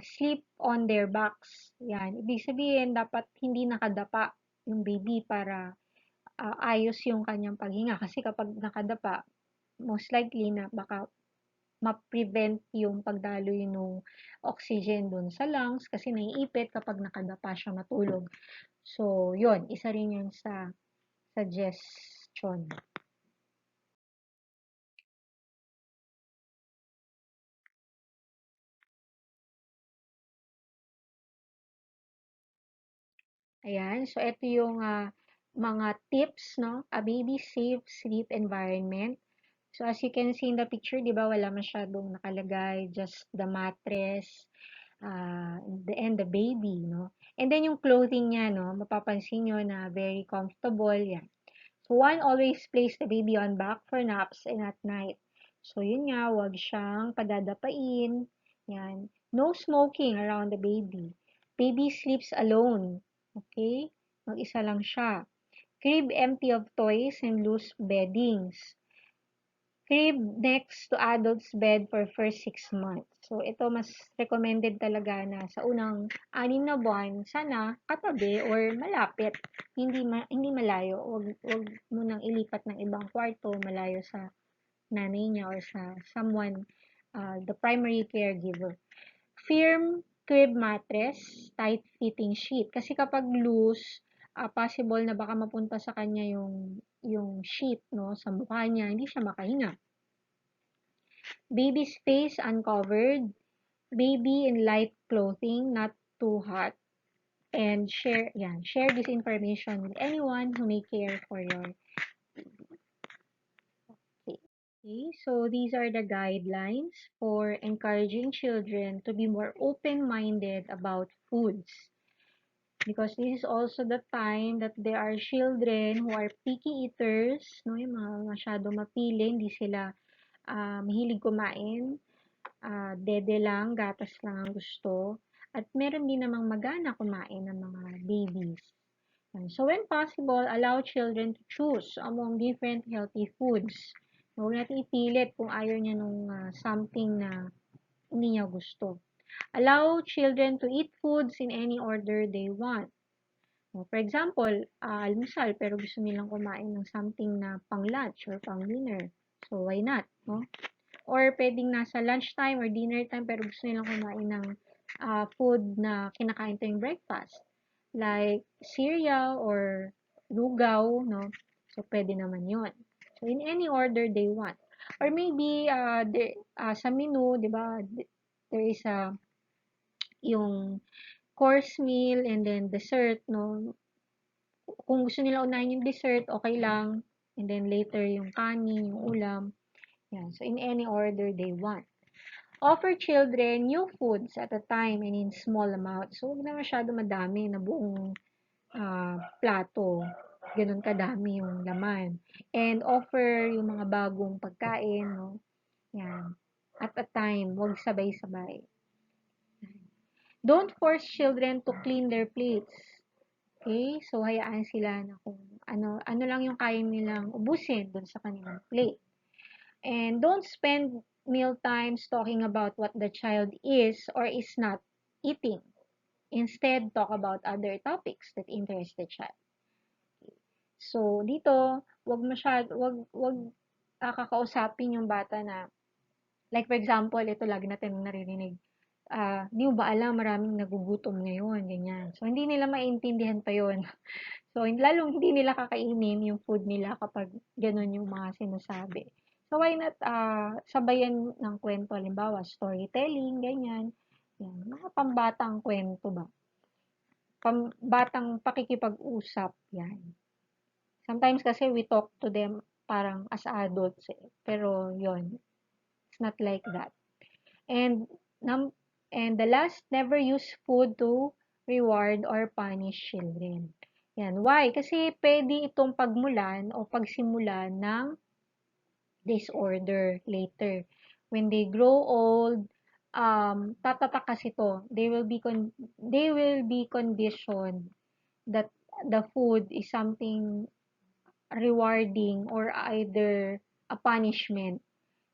sleep on their backs. Yan. Ibig sabihin, dapat hindi nakadapa yung baby para ayos yung kanyang paghinga. Kasi kapag nakadapa, most likely na baka ma-prevent yung pagdaloy ng oxygen dun sa lungs kasi naiipit kapag nakadapa siya matulog. So, yun. Isa rin yun sa suggestion. Ayan. So, ito yung mga tips, no? A baby safe sleep environment. So, as you can see in the picture, di ba, wala masyadong nakalagay, just the mattress, and the baby, no? And then, yung clothing niya, no? Mapapansin nyo na very comfortable, yan. So, one, always place the baby on back for naps and at night. So, yun nga, wag siyang padadapain, Yan. No smoking around the baby. Baby sleeps alone. Okay? Mag-isa lang siya. Crib empty of toys and loose beddings. Crib next to adult's bed for first 6 months. So, ito mas recommended talaga na sa unang 6 na buwan, sana katabi or malapit. Hindi malayo. Wag mo nang ilipat ng ibang kwarto, malayo sa nanay niya or sa someone, the primary caregiver. Firm crib mattress, tight-fitting sheet. Kasi kapag loose, possible na baka mapunta sa kanya yung sheet, no, sa mukha niya, hindi siya makahinga. Baby's face uncovered. Baby in light clothing, not too hot. And share this information with anyone who may care for your kid. Okay, so these are the guidelines for encouraging children to be more open-minded about foods. Because this is also the time that there are children who are picky eaters, no, yung mga masyado mapili, hindi sila mahilig kumain, dede lang, gatas lang ang gusto, at meron din namang magana kumain ng mga babies. So when possible, allow children to choose among different healthy foods. Huwag natin ipilit kung ayaw niya nung something na hindi niya gusto. Allow children to eat foods in any order they want. For example, almusal pero gusto nilang kumain ng something na pang lunch or pang dinner. So why not, no? Or pwedeng nasa lunchtime or dinner time pero gusto nilang kumain ng food na kinakain tuwing breakfast. Like cereal or lugaw, no? So pwede naman yun. So in any order they want. Or maybe sa menu, di ba, there is yung course meal and then dessert, no? Kung gusto nila unahin yung dessert, okay lang. And then later yung kanin, yung ulam. Yan. So in any order they want. Offer children new foods at a time and in small amounts. So huwag na masyado madami na buong plato. Ganun kadami yung laman. And offer yung mga bagong pagkain, no? Yan. At a time, huwag sabay-sabay. Don't force children to clean their plates. Okay? So, hayaan sila na kung ano lang yung kaya nilang ubusin dun sa kanilang plate. And don't spend meal times talking about what the child is or is not eating. Instead, talk about other topics that interest the child. So, dito, wag kakausapin yung bata na, like for example, ito lagi natin naririnig, di mo ba alam maraming nagugutom ngayon, ganyan. So, hindi nila maintindihan pa yon. So, lalong hindi nila kakainin yung food nila kapag ganun yung mga sinasabi. So, why not sabayan ng kwento, halimbawa, storytelling, ganyan. Yan, mga pambatang kwento ba? Pambatang pakikipag-usap, yan. Sometimes kasi we talk to them parang as adults eh. Pero yon, it's not like that. And and the last, never use food to reward or punish children. Yan. Why? Kasi pwede itong pagmulan o pagsimulan ng disorder later. When they grow old, tatatak kasi to. They will be conditioned that the food is something rewarding or either a punishment.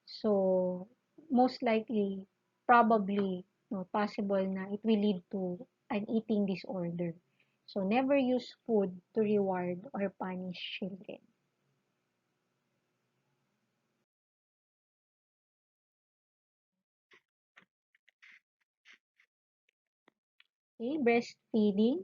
So, most likely, probably, no, possible na it will lead to an eating disorder. So, never use food to reward or punish children. Okay, breastfeeding.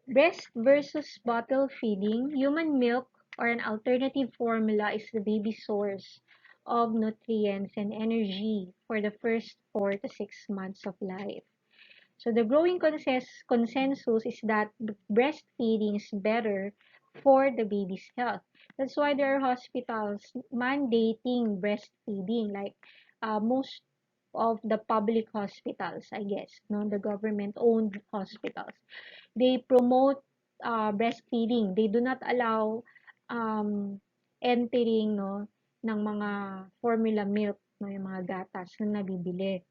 Breast versus bottle feeding. Human milk or an alternative formula is the baby's source of nutrients and energy for the first 4 to 6 months of life. So the growing consensus is that breastfeeding is better for the baby's health. That's why there are hospitals mandating breastfeeding, like most of the public hospitals, I guess, no, the government-owned hospitals. They promote breastfeeding. They do not allow um, entering, no, ng mga formula milk, no, yung mga gatas na nabibili.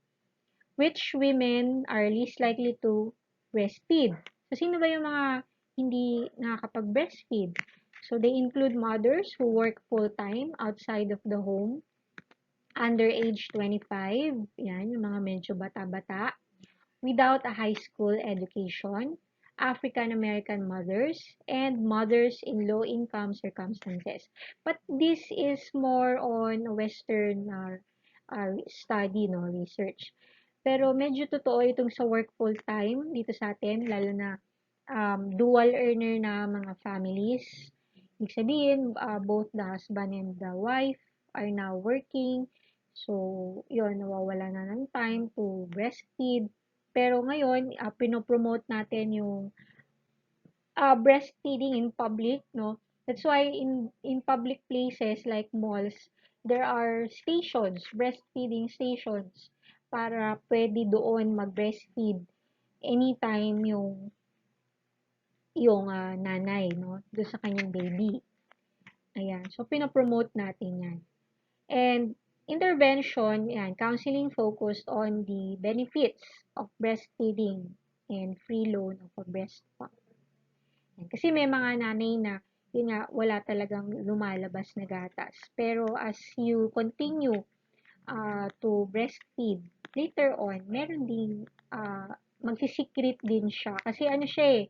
Which women are least likely to breastfeed? So, sino ba yung mga hindi nakakapag-breastfeed? So, they include mothers who work full-time outside of the home, under age 25, yan, yung mga medyo bata-bata, without a high school education, African American mothers, and mothers in low-income circumstances. But this is more on Western study, no, research. Pero medyo totoo itong sa work full-time dito sa atin, lalo na dual earner na mga families. Ibig sabihin, both the husband and the wife are now working. So, yun, nawawala na ng time to breastfeed. Pero ngayon, pinopromote natin yung breastfeeding in public, no? That's why in public places like malls, there are stations, breastfeeding stations, para pwede doon mag-breastfeed anytime yung nanay, no? Doon sa kanyang baby. Ayan. So, pinopromote natin yan. And intervention, yan, counseling focused on the benefits of breastfeeding and free loan of a breast pump. Yan. Kasi may mga nanay na, yun nga, wala talagang lumalabas na gatas. Pero as you continue to breastfeed, later on, meron din, magsisikret din siya. Kasi ano siya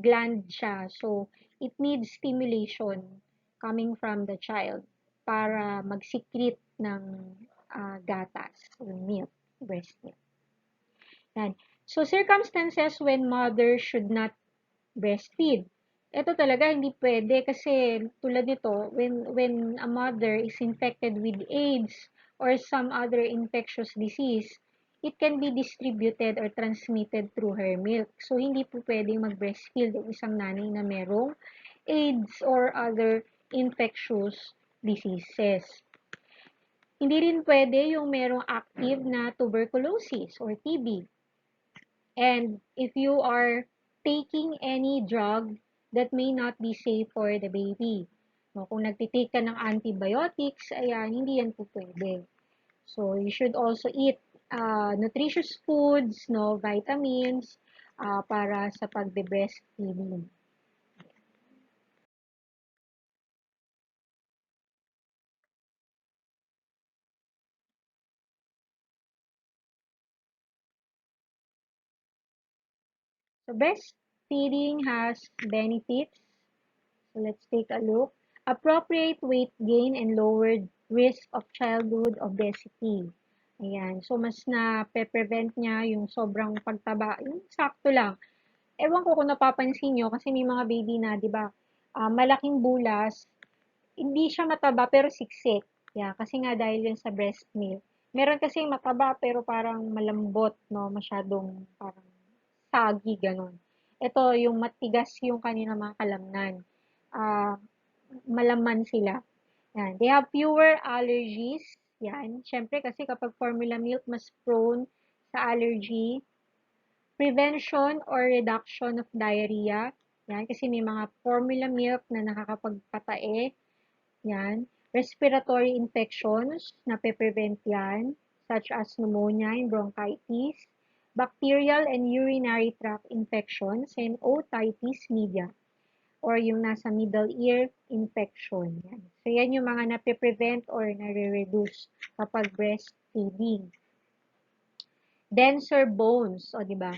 gland siya. So, it needs stimulation coming from the child para magsikret ng gatas or milk, breast milk. Yan. So, circumstances when mother should not breastfeed. Ito talaga hindi pwede kasi tulad nito, when a mother is infected with AIDS or some other infectious disease, it can be distributed or transmitted through her milk. So, hindi po pwedeng mag-breastfeed yung isang nanay na merong AIDS or other infectious diseases. Hindi rin pwede yung merong active na tuberculosis or TB. And if you are taking any drug that may not be safe for the baby. No, kung nagtitake ka ng antibiotics, ayan, hindi yan po pwede. So, you should also eat nutritious foods, no, vitamins, para sa pagbe-breastfeeding. So, breastfeeding has benefits. So, let's take a look. Appropriate weight gain and lowered risk of childhood obesity. Ayan. So, mas na-prevent niya yung sobrang pagtaba. Yung sakto lang. Ewan ko kung napapansin nyo, kasi may mga baby na, di ba, malaking bulas, hindi siya mataba pero siksik. Yeah, kasi nga dahil yun sa breast milk. Meron kasi mataba pero parang malambot, no? Masyadong parang saggy, ganun. Ito, yung matigas yung kanina mga kalamnan. Ah, malaman sila. Yan. They have fewer allergies. Yan. Siyempre, kasi kapag formula milk, mas prone sa allergy. Prevention or reduction of diarrhea. Yan. Kasi may mga formula milk na nakakapagpatae. Yan. Respiratory infections, nape-prevent yan, such as pneumonia and bronchitis. Bacterial and urinary tract infections and otitis media or yung nasa middle ear infection. Yan. So, yan yung mga nape-prevent or nare-reduce kapag breastfeeding. Denser bones, o di ba?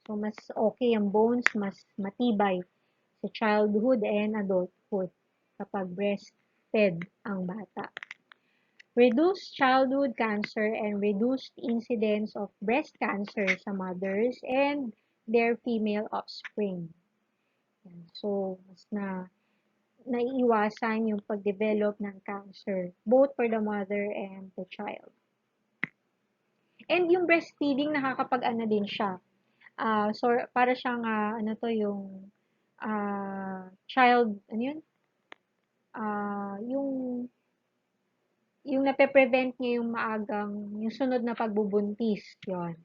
So, mas okay ang bones, mas matibay sa childhood and adulthood kapag breastfed ang bata. Reduced childhood cancer and reduced incidence of breast cancer sa mothers and their female offspring. So, mas naiiwasan yung pag-develop ng cancer, both for the mother and the child. And yung breastfeeding, nakakapag-ano din siya. So, para siyang, ano to, yung child, ano yun? Yung nape-prevent niya yung maagang, yung sunod na pagbubuntis, yon.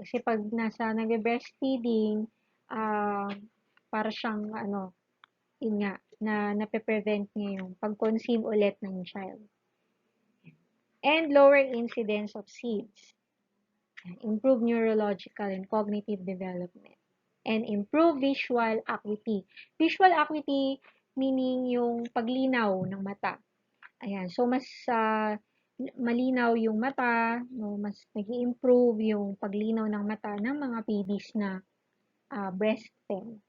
Kasi pag nagbe-breastfeeding, para siyang, ano, yun nga, na nape-prevent niya yung pag-conceive ulit ng child. and lower incidence of SIDS, improve neurological and cognitive development, and improve visual acuity. Visual acuity meaning yung paglinaw ng mata. Ayan, so mas malinaw yung mata, no, mas nag-i-improve yung paglinaw ng mata ng mga babies na breastfed.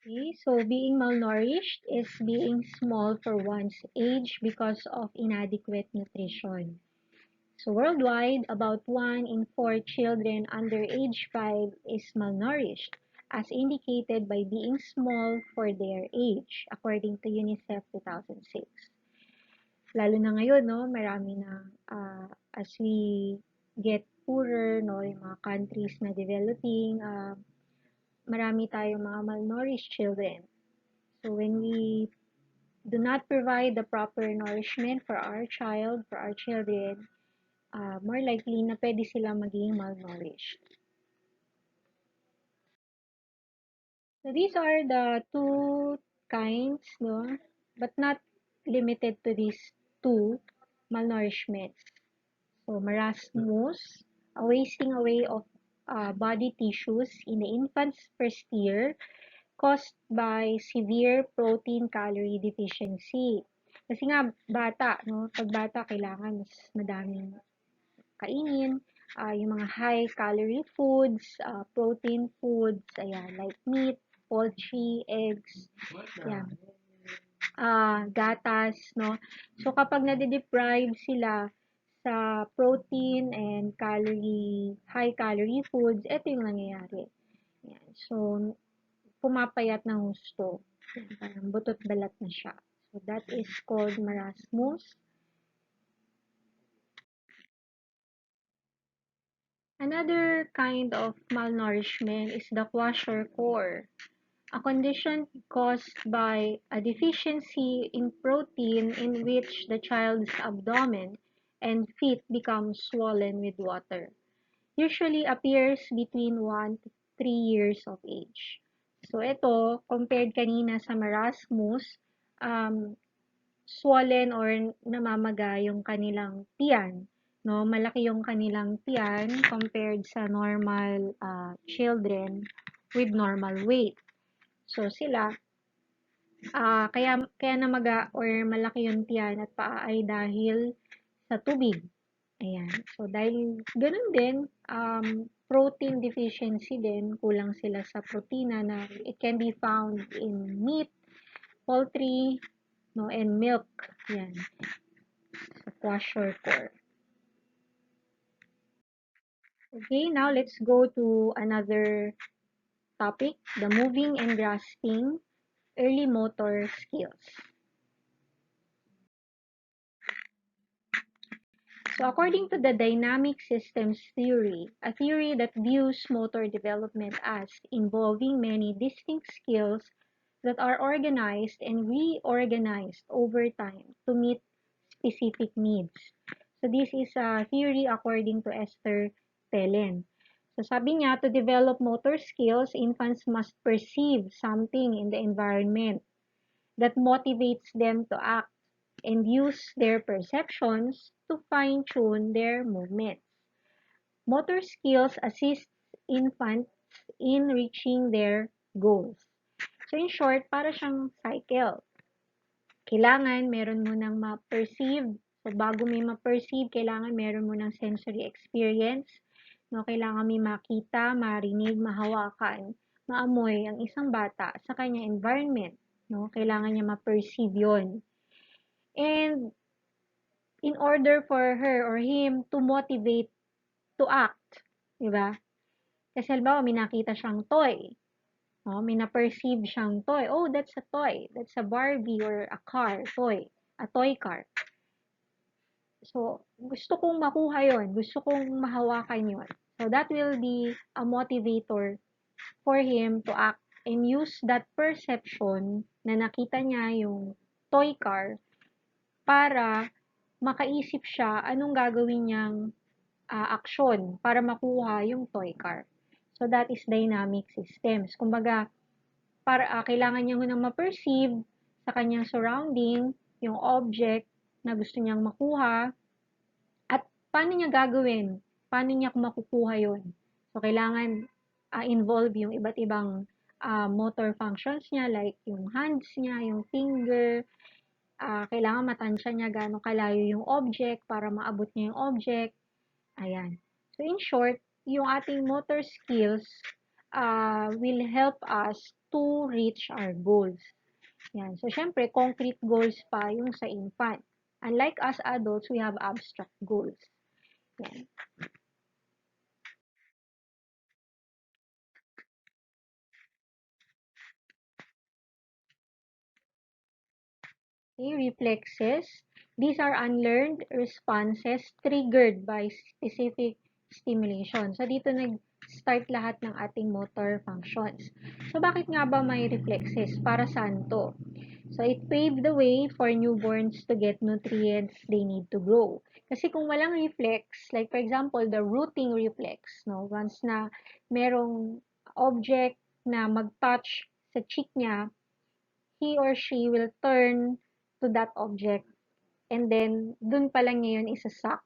Okay, so being malnourished is being small for one's age because of inadequate nutrition. So worldwide, about 1 in 4 children under age 5 is malnourished, as indicated by being small for their age, according to UNICEF 2006. Lalo na ngayon, no, marami na, as we get poorer, no, yung mga countries na developing, marami tayong mga malnourished children. So when we do not provide the proper nourishment for our child, for our children, more likely na pwede sila maging malnourished. So these are the two kinds, no, but not limited to these two malnourishments. So marasmus, a wasting away of body tissues in the infant's first year caused by severe protein-calorie deficiency. Kasi nga, bata, no? Pag bata, kailangan mas madaming kainin, yung mga high-calorie foods, protein foods, ayan, like meat, poultry, eggs, yan, gatas, no? So, kapag nade-deprive sila sa protein and high-calorie foods, ito yung nangyayari. Yan. So, pumapayat ng gusto. Parang butot balat na siya. So, that is called marasmus. Another kind of malnourishment is the kwashiorkor, a condition caused by a deficiency in protein in which the child's abdomen and feet become swollen with water. Usually appears between 1 to 3 years of age. So ito, compared kanina sa marasmus, swollen or namamaga yung kanilang tiyan. No, malaki yung kanilang tiyan compared sa normal children with normal weight. So sila, kaya namaga or malaki yung tiyan at paa ay dahil sa tubig. Ayan. So dahil ganun din, protein deficiency din, kulang sila sa protina na it can be found in meat, poultry, no, and milk. Yan. Sa kwashiorkor. Okay, now let's go to another topic, the moving and grasping early motor skills. So according to the dynamic systems theory, a theory that views motor development as involving many distinct skills that are organized and reorganized over time to meet specific needs. So this is a theory according to Esther Pellen. So sabi niya, to develop motor skills, infants must perceive something in the environment that motivates them to act and use their perceptions to fine-tune their movements. Motor skills assist infants in reaching their goals. So in short, para siyang cycle. Kailangan meron mo nang ma-perceive. So bago may ma-perceive, kailangan meron mo ng sensory experience. No, kailangan may makita, marinig, mahawakan, maamoy ang isang bata sa kanyang environment. No, kailangan niya ma-perceive 'yon. And in order for her or him to motivate to act, 'di ba? Kasi halimbawa may nakita siyang toy. Oh, may na-perceive siyang toy. Oh, that's a toy. That's a Barbie or a car, toy. A toy car. So, gusto kong makuha yon. Gusto kong mahawakan yon. So, that will be a motivator for him to act and use that perception na nakita niya yung toy car para makaisip siya anong gagawin niyang aksyon para makuha yung toy car. So, that is dynamic systems. Kumbaga, kailangan niya munang ma-perceive sa kanyang surrounding, yung object, na gusto niyang makuha at paano niya gagawin, paano niya makukuha yon. So, kailangan involve yung iba't ibang motor functions niya like yung hands niya, yung finger, kailangan matansya niya gaano kalayo yung object para maabot niya yung object. Ayan. So, in short, yung ating motor skills will help us to reach our goals. Yan. So, syempre, concrete goals pa yung sa infant. Unlike us adults, we have abstract goals. Yan. Okay, reflexes. These are unlearned responses triggered by specific stimulation. So, dito nag-start lahat ng ating motor functions. So, bakit nga ba may reflexes? Para saan to? So, it paved the way for newborns to get nutrients they need to grow. Kasi kung walang reflex, like for example, the rooting reflex, no? Once na merong object na mag-touch sa cheek niya, he or she will turn to that object and then dun pa lang niya yun isasak.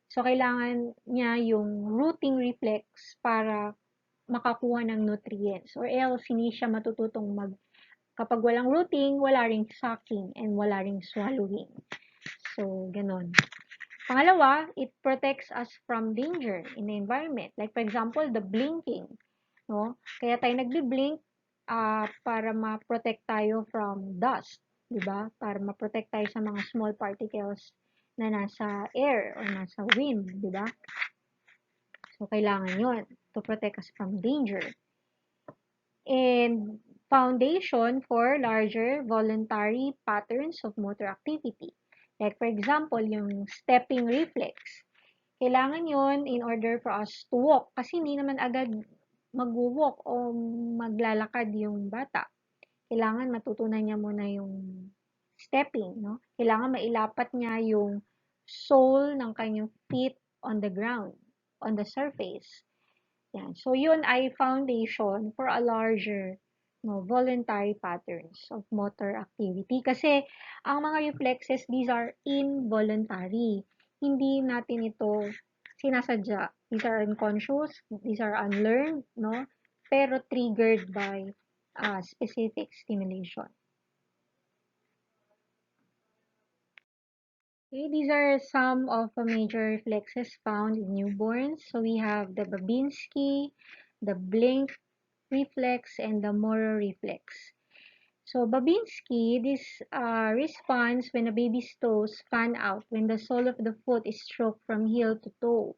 So, kailangan niya yung rooting reflex para makakuha ng nutrients or else hindi siya matututong kapag walang rooting, wala ring sucking and wala ring swallowing. So, ganun. Pangalawa, it protects us from danger in the environment. Like for example, the blinking. No? Kaya tayo nagbi-blink para ma-protect tayo from dust. Diba? Para ma-protect tayo sa mga small particles na nasa air or nasa wind. Diba? So, kailangan yon to protect us from danger. And foundation for larger voluntary patterns of motor activity. Like for example, yung stepping reflex. Kailangan yon in order for us to walk. Kasi hindi naman agad mag-walk o maglalakad yung bata. Kailangan matutunan niya muna yung stepping. No? Kailangan mailapat niya yung sole ng kanyang feet on the ground, on the surface. Yan. So, yun ay foundation for a larger voluntary patterns of motor activity. Kasi, ang mga reflexes, these are involuntary. Hindi natin ito sinasadya. These are unconscious, these are unlearned, no? Pero triggered by specific stimulation. Okay, these are some of the major reflexes found in newborns. So we have the Babinski, the blink reflex, and the Moro reflex. So Babinski, this responds when a baby's toes fan out when the sole of the foot is stroked from heel to toe.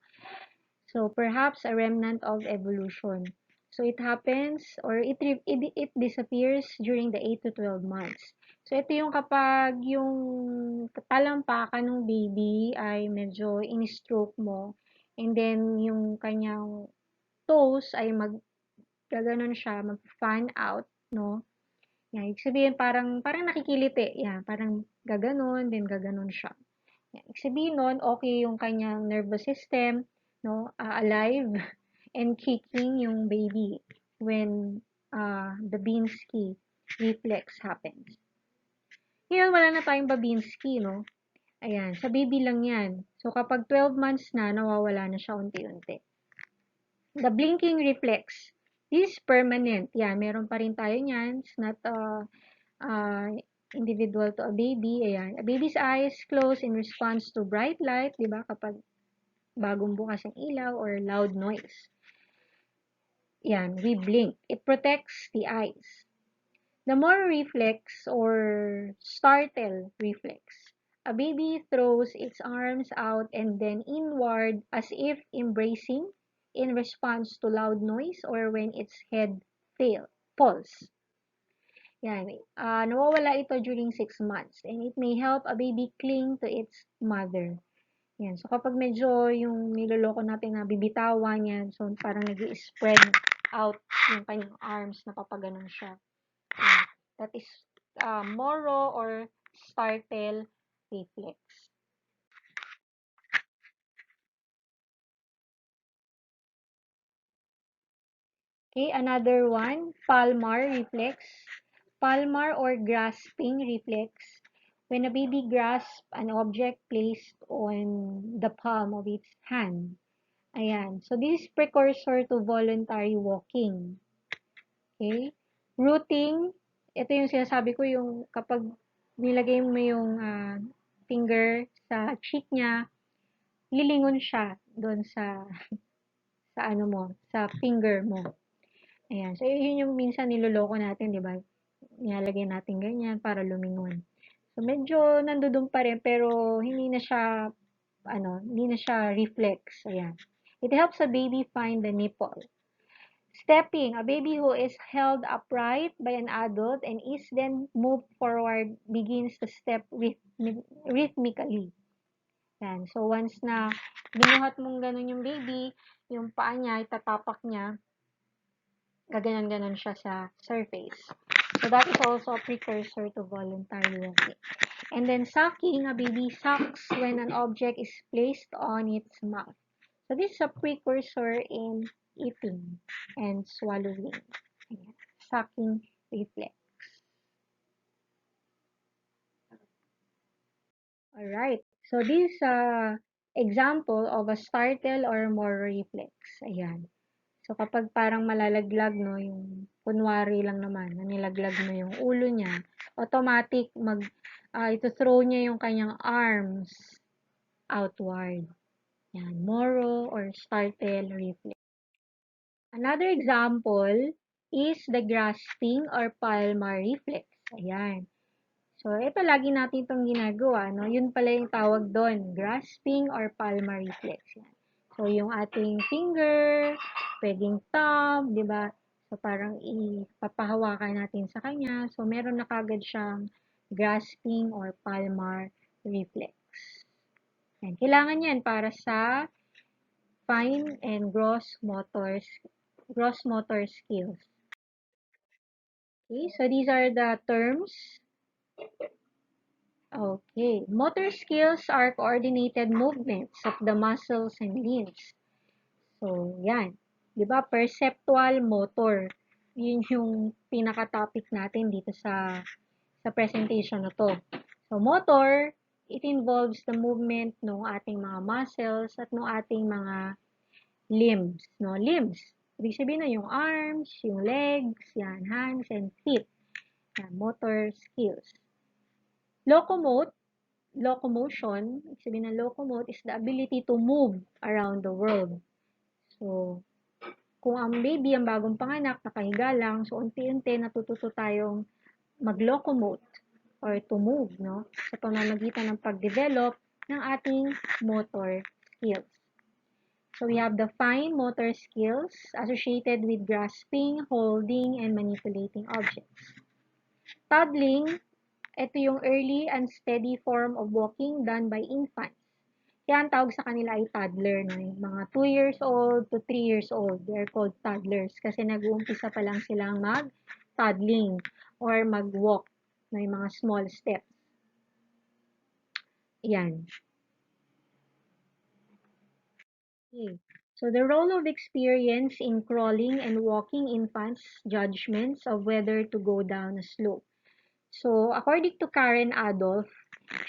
So perhaps a remnant of evolution. So it happens or it disappears during the 8 to 12 months. So ito yung kapag yung talampakan ng baby ay medyo in-stroke mo and then yung kanyang toes ay gaganon siya, mag-fan out, no? Yan, ibig sabihin parang nakikiliti, yan, parang gaganon, then gaganon siya. Yan, ibig sabihin nun, okay yung kanyang nervous system, no, alive and kicking yung baby when the Babinski reflex happens. Ngayon, wala na tayong Babinski, no? Ayan, sa baby lang yan. So, kapag 12 months na, nawawala na siya unti-unti. The blinking reflex. This is permanent. Yan, meron pa rin tayo niyan. It's not individual to a baby. Ayan. A baby's eyes close in response to bright light, di ba? Kapag bagong bukas ang ilaw or loud noise. Yan, we blink. It protects the eyes. The more reflex or startle reflex. A baby throws its arms out and then inward as if embracing in response to loud noise or when its head falls. Yan. Nawawala ito during 6 months and it may help a baby cling to its mother. Yan. So, kapag medyo yung niloloko natin na bibitawan yan, so parang nag-spread out yung kanyang arms, napapaganon siya. Yan. That is Moro or startle reflex. Okay, another one, palmar reflex. Palmar or grasping reflex. when a baby grasps an object placed on the palm of its hand. Ayan. So, this is precursor to voluntary walking. Okay? Rooting, ito yung sinasabi ko, yung kapag nilagay mo yung finger sa cheek niya, lilingon siya doon sa ano mo, sa finger mo. Ayan. So, yun yung minsan niloloko natin, di ba? Nilalagay natin ganyan para lumingon. So, medyo nandoon pa rin, pero hindi na siya reflex. Ayan. It helps a baby find the nipple. Stepping, a baby who is held upright by an adult and is then moved forward begins to step rhythmically. Yan. So, once na binuhat mong ganun yung baby, yung paa niya, itatapak niya, gaganon-ganon siya sa surface. So, that is also a precursor to voluntary walking. And then, sucking, a baby sucks when an object is placed on its mouth. So, this is a precursor in eating and swallowing. Ayan. Sucking reflex. Alright. So, this is a example of a startle or more reflex. Ayan. So, kapag parang malalaglag, no, yung kunwari lang naman, na nilaglag mo yung ulo niya, automatic ito throw niya yung kanyang arms outward. Yan, moro or startle reflex. Another example is the grasping or palmar reflex. Ayan. So, ito lagi natin itong ginagawa, no? Yun pala yung tawag doon, grasping or palmar reflex. Yan. So, yung ating finger, pwedeng thumb, di ba? So, parang ipapahawakan natin sa kanya. So, meron na kagad siyang grasping or palmar reflex. Yan. Kailangan yan para sa fine and gross motor skills. Okay, so these are the terms. Okay, motor skills are coordinated movements of the muscles and limbs. So, yan. Di ba? Perceptual motor. Yun yung pinaka-topic natin dito sa presentation na to. So, motor, it involves the movement ng ating mga muscles at ng ating mga limbs. No? Limbs. Ibig sabihin na yung arms, yung legs, yan, hands, and feet. Yan, motor skills. Locomotion, ibig sabihin ng locomote is the ability to move around the world. So, kung ang baby, ang bagong panganak, nakahiga lang, so unti-unti natututo tayong mag-locomote or to move, no? Sa pamamagitan ng pag-develop ng ating motor skills. So, we have the fine motor skills associated with grasping, holding, and manipulating objects. Toddling, ito yung early and steady form of walking done by infants. Kaya ang tawag sa kanila ay toddler, no? Yung mga 2 years old to 3 years old, they're called toddlers kasi nag-uumpisa pa lang silang mag-toddling or mag-walk, no? Yung mga small steps. Yan. Okay. So, the role of experience in crawling and walking infants' judgments of whether to go down a slope. So, according to Karen Adolph,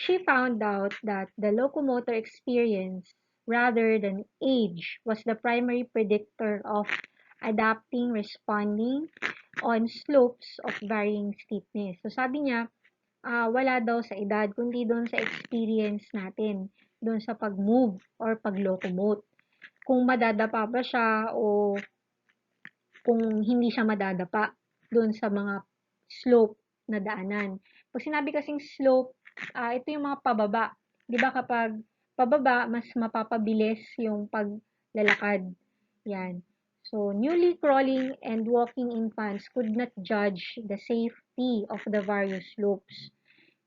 she found out that the locomotor experience rather than age was the primary predictor of responding on slopes of varying steepness. So, sabi niya, wala daw sa edad, kundi doon sa experience natin, doon sa pag-move or pag-locomote. Kung madadapa ba siya o kung hindi siya madadapa doon sa mga slope na daanan. Pag sinabi kasing slope, ito yung mga pababa. Di ba kapag pababa, mas mapapabilis yung paglalakad. Yan. So, newly crawling and walking infants could not judge the safety of the various slopes.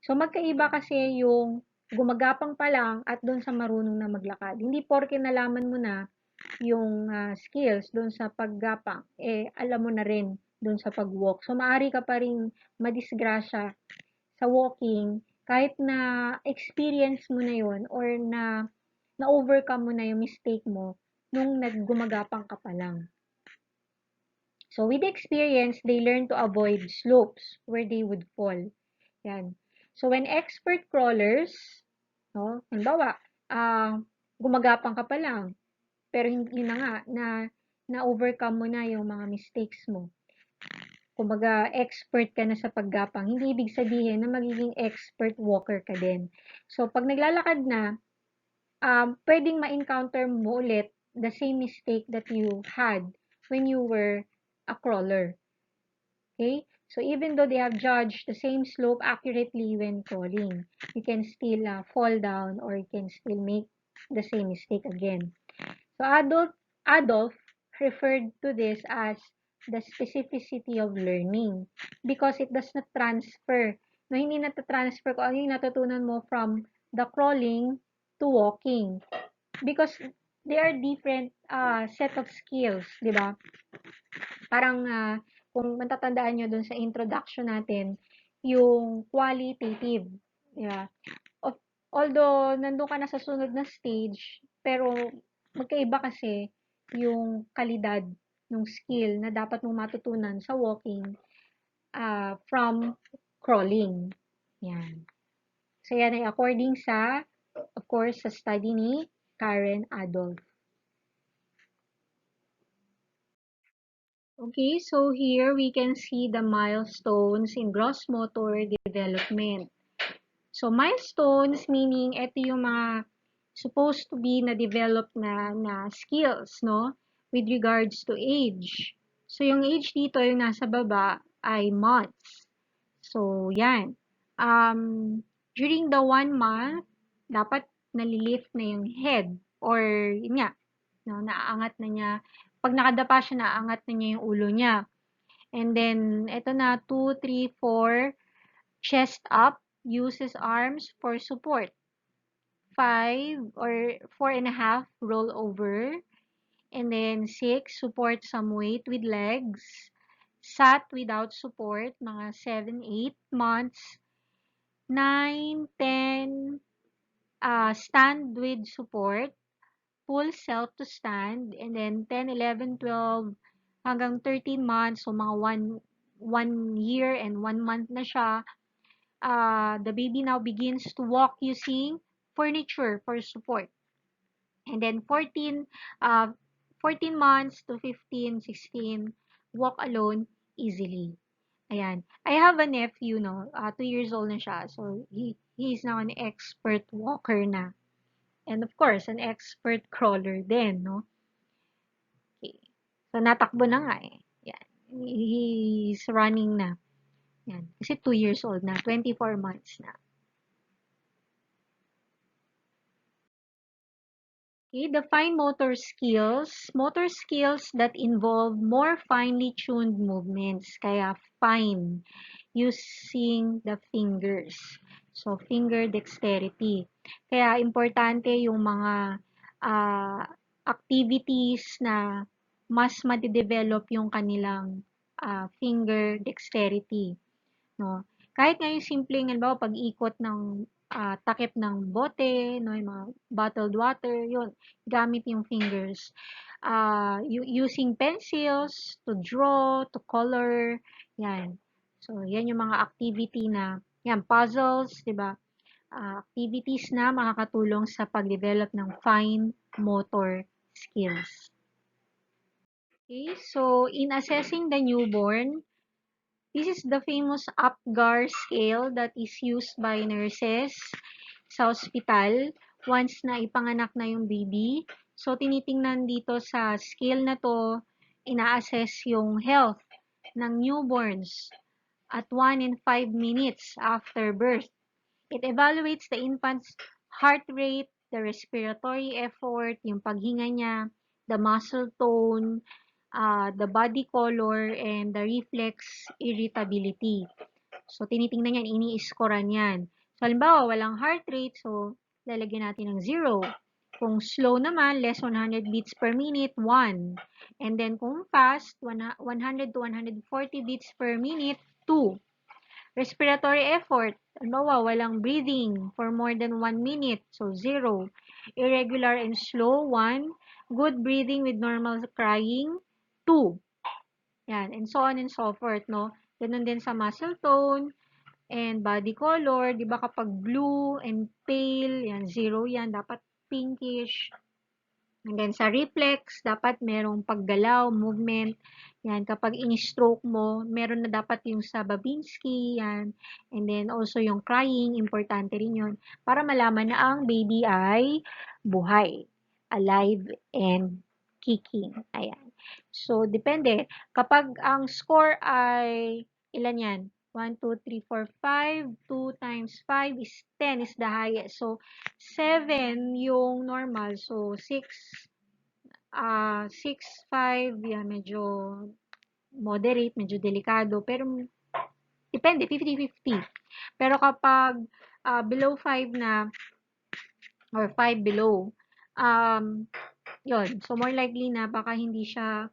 So, magkaiba kasi yung gumagapang pa lang at doon sa marunong na maglakad. Hindi porke nalaman mo na yung skills doon sa paggapang, alam mo na rin doon sa pag-walk. So, maaari ka pa rin madisgrasya sa walking kahit na experience mo na yon or na-overcome mo na yung mistake mo nung naggumagapang ka pa lang. So, with experience, they learn to avoid slopes where they would fall. Yan. So, when expert crawlers, no, halimbawa, gumagapang ka pa lang, pero hindi na nga, na-overcome mo na yung mga mistakes mo. Kumbaga, expert ka na sa paggapang. Hindi ibig sabihin na magiging expert walker ka din. So, pag naglalakad na, pwedeng ma-encounter mo ulit the same mistake that you had when you were a crawler. Okay? So, even though they have judged the same slope accurately when crawling, you can still fall down or you can still make the same mistake again. So, Adolf referred to this as the specificity of learning because it does not transfer. No, hindi natatransfer kung ano yung natutunan mo from the crawling to walking. Because they are different set of skills, di ba? Parang kung matatandaan nyo dun sa introduction natin, yung qualitative. Di ba? Although, nandun ka na sa sunod na stage, pero magkaiba kasi yung kalidad ng skill na dapat mong matutunan sa walking from crawling. Yan. So, yan ay according sa, of course, sa study ni Karen Adolf. Okay, so here we can see the milestones in gross motor development. So, milestones meaning ito yung mga supposed to be na-develop na skills, no? With regards to age. So, yung age dito, yung nasa baba, ay months. So, yan. During the 1 month, dapat nalilift na yung head. Or, yun nga, no, naaangat na niya. Pag nakadapa siya, naaangat na niya yung ulo niya. And then, ito na, 2, 3, 4, chest up, uses arms for support. 5 or 4.5, roll over. And then 6, support some weight with legs. Sat without support, mga 7, 8 months. 9, 10, stand with support. Full self to stand. And then 10, 11, 12, hanggang 13 months. So mga 1 year and 1 month na siya. The baby now begins to walk using furniture for support. And then 14 months to 15, 16, walk alone easily. Ayan. I have a nephew, no? 2 years old na siya. So, he is now an expert walker na. And of course, an expert crawler din, no? Okay. So, natakbo na nga eh. Yan. He's running na. Yan. Kasi 2 years old na. 24 months na. Okay, the fine motor skills that involve more finely tuned movements, kaya fine, using the fingers. So, finger dexterity. Kaya, importante yung mga activities na mas madidevelop yung kanilang finger dexterity. No? Kahit nga yung simpleng, halimbawa, pag-ikot ng takip ng bote, no, yung mga bottled water, yun, gamit yung fingers. Using pencils to draw, to color, yan. So, yan yung mga activity na, yan, puzzles, di ba? Activities na makakatulong sa pag-develop ng fine motor skills. Okay, so in assessing the newborn, this is the famous Apgar scale that is used by nurses sa hospital once na ipanganak na yung baby. So, tinitingnan dito sa scale na to, ina-assess yung health ng newborns at 1 and 5 minutes after birth. It evaluates the infant's heart rate, the respiratory effort, yung paghinga niya, the muscle tone, the body color, and the reflex irritability. So, tinitingnan yan, ini-scorean yan. So, halimbawa, walang heart rate, so, lalagyan natin ng 0. Kung slow naman, less 100 beats per minute, 1. And then, kung fast, 100 to 140 beats per minute, 2. Respiratory effort, halimbawa, walang breathing for more than 1 minute, so 0. Irregular and slow, 1. Good breathing with normal crying, 2. Yan, and so on and so forth, no? Ganun din sa muscle tone, And body color, 'di ba kapag blue and pale, yan, 0 yan, dapat pinkish. And then sa reflex, dapat merong paggalaw, movement. Yan, kapag in-stroke mo, meron na dapat yung sa Babinski, yan. And then also yung crying, importante rin yun. Para malaman na ang baby ay buhay, alive, and kicking. Ayan. So, depende. Kapag ang score ay, ilan yan? 1, 2, 3, 4, 5. 2 times 5 is 10 is the highest. So, 7 yung normal. So, 6, 5, yan, medyo moderate, medyo delikado. Pero, depende, 50-50. Pero kapag below 5 na, or 5 below, um, yun. So, more likely na baka hindi siya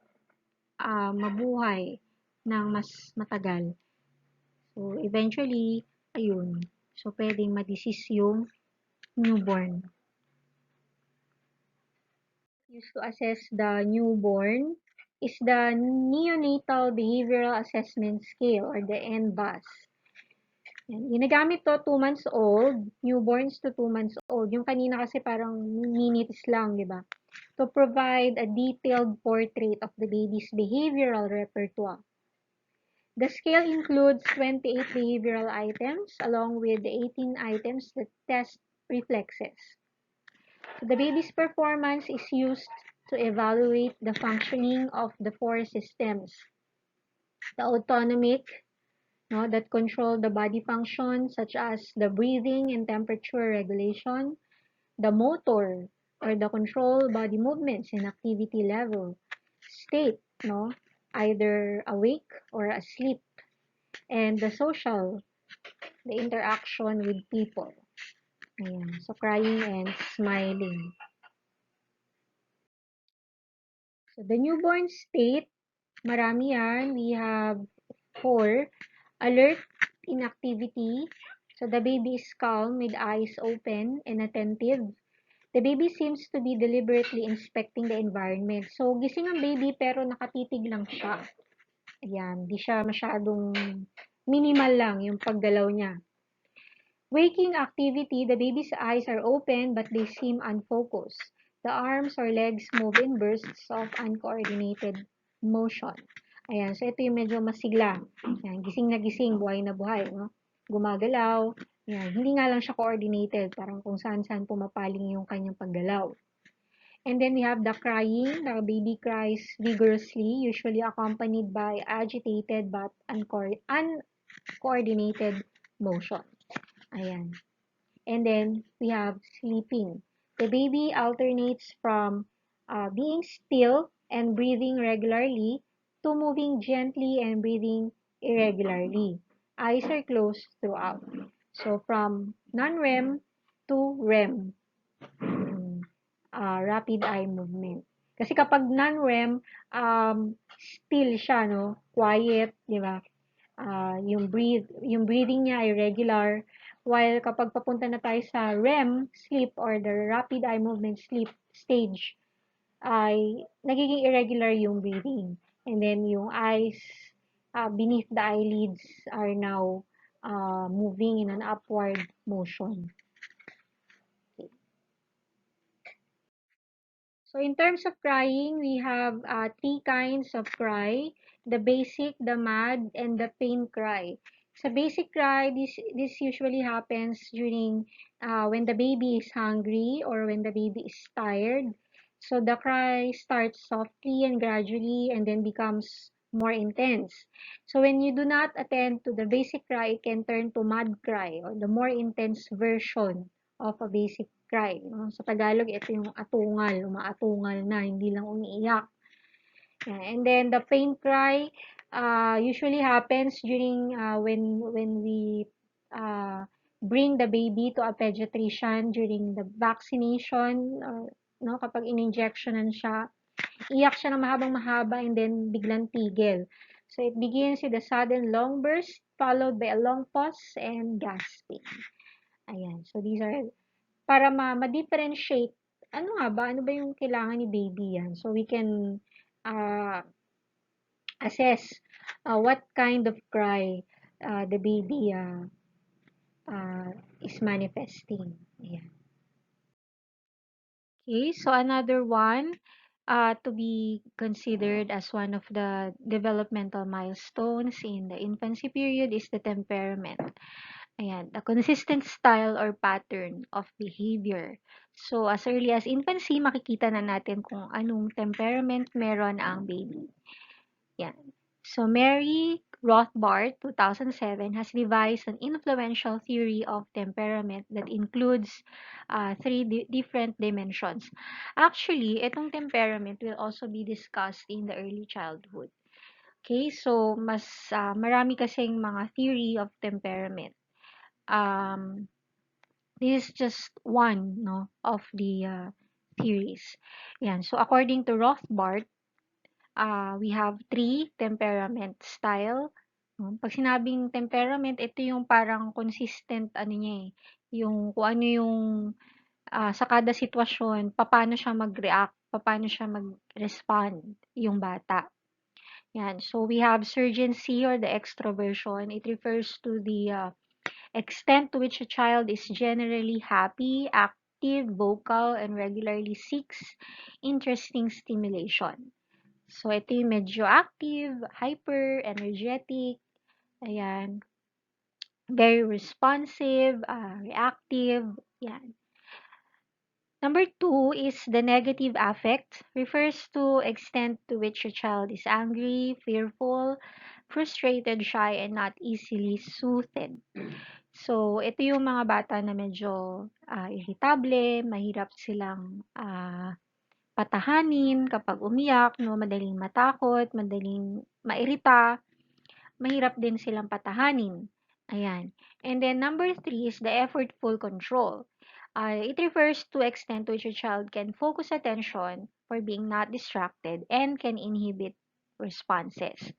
mabuhay ng mas matagal. So, eventually, ayun. So, pwedeng ma-disease yung newborn. Used to assess the newborn is the Neonatal Behavioral Assessment Scale or the NBAS. Yan. Ginagamit to 2 months old, newborns to 2 months old. Yung kanina kasi parang minutes lang, di ba? To provide a detailed portrait of the baby's behavioral repertoire. The scale includes 28 behavioral items along with the 18 items that test reflexes. The baby's performance is used to evaluate the functioning of the 4 systems. The autonomic, no, that control the body functions such as the breathing and temperature regulation, the motor or the control body movements and activity level, state, no, either awake or asleep, and the social, the interaction with people. Ayan. So, crying and smiling. So, the newborn state, marami yan. We have 4. Alert, inactivity. So, the baby is calm with eyes open and attentive. The baby seems to be deliberately inspecting the environment. So, gising ang baby pero nakatitig lang siya. Ayan, di siya masyadong minimal lang yung paggalaw niya. Waking activity, the baby's eyes are open but they seem unfocused. The arms or legs move in bursts of uncoordinated motion. Ayan, so ito yung medyo masigla. Ayan, gising na gising, buhay na buhay. No? Gumagalaw. Ayan, hindi nga lang siya coordinated. Parang kung saan-saan pumapaling yung kanyang paggalaw. And then we have the crying. The baby cries vigorously, usually accompanied by agitated but uncoordinated motion. Ayan. And then, we have sleeping. The baby alternates from being still and breathing regularly to moving gently and breathing irregularly. Eyes are closed throughout. So, from non-REM to REM, rapid eye movement. Kasi kapag non-REM, still siya, no? Quiet, di ba? Yung breathing niya ay regular, while kapag papunta na tayo sa REM sleep or the rapid eye movement sleep stage, ay nagiging irregular yung breathing. And then yung eyes beneath the eyelids are now moving in an upward motion. So in terms of crying, we have 3 kinds of cry: the basic, the mad, and the pain cry. Sa basic cry, this usually happens during when the baby is hungry or when the baby is tired. So the cry starts softly and gradually and then becomes more intense. So when you do not attend to the basic cry, it can turn to mad cry or the more intense version of a basic cry. No? Sa Tagalog, ito yung atungal, umaatungal na, hindi lang umiiyak. And then the pain cry usually happens during when we bring the baby to a pediatrician during the vaccination or no, kapag in-injectionan siya, iyak siya ng mahabang mahaba and then biglang tigil. So it begins with a sudden long burst followed by a long pause and gasping. Ayan. So these are para ma-differentiate, ano nga ba, ano ba yung kailangan ni baby yan. So, we can assess what kind of cry the baby is manifesting. Ayan. Okay, so another one to be considered as one of the developmental milestones in the infancy period is the temperament. Ayan, the consistent style or pattern of behavior. So, as early as infancy, makikita na natin kung anong temperament meron ang baby. Yan. So, Mary Rothbard, 2007, has devised an influential theory of temperament that includes three different dimensions. Actually, itong temperament will also be discussed in the early childhood. Okay, so mas marami kasing mga theory of temperament. This is just one no, of the theories. Yan. So, according to Rothbard, we have three temperament style. Pag sinabing temperament, ito yung parang consistent, ano niya eh, yung kung ano yung sa kada sitwasyon, paano siya mag-react, paano siya mag-respond yung bata. Yan. So, we have surgency or the extroversion. It refers to the extent to which a child is generally happy, active, vocal, and regularly seeks interesting stimulation. So, ito yung medyo active, hyper, energetic, ayan, very responsive, reactive, yan. Number two is the negative affect, refers to extent to which a child is angry, fearful, frustrated, shy, and not easily soothed. So, ito yung mga bata na medyo irritable, mahirap silang patahanin kapag umiyak, no, madaling matakot, madaling mairita, mahirap din silang patahanin. Ayan. And then number three is the effortful control. It refers to extent to which a child can focus attention for being not distracted and can inhibit responses.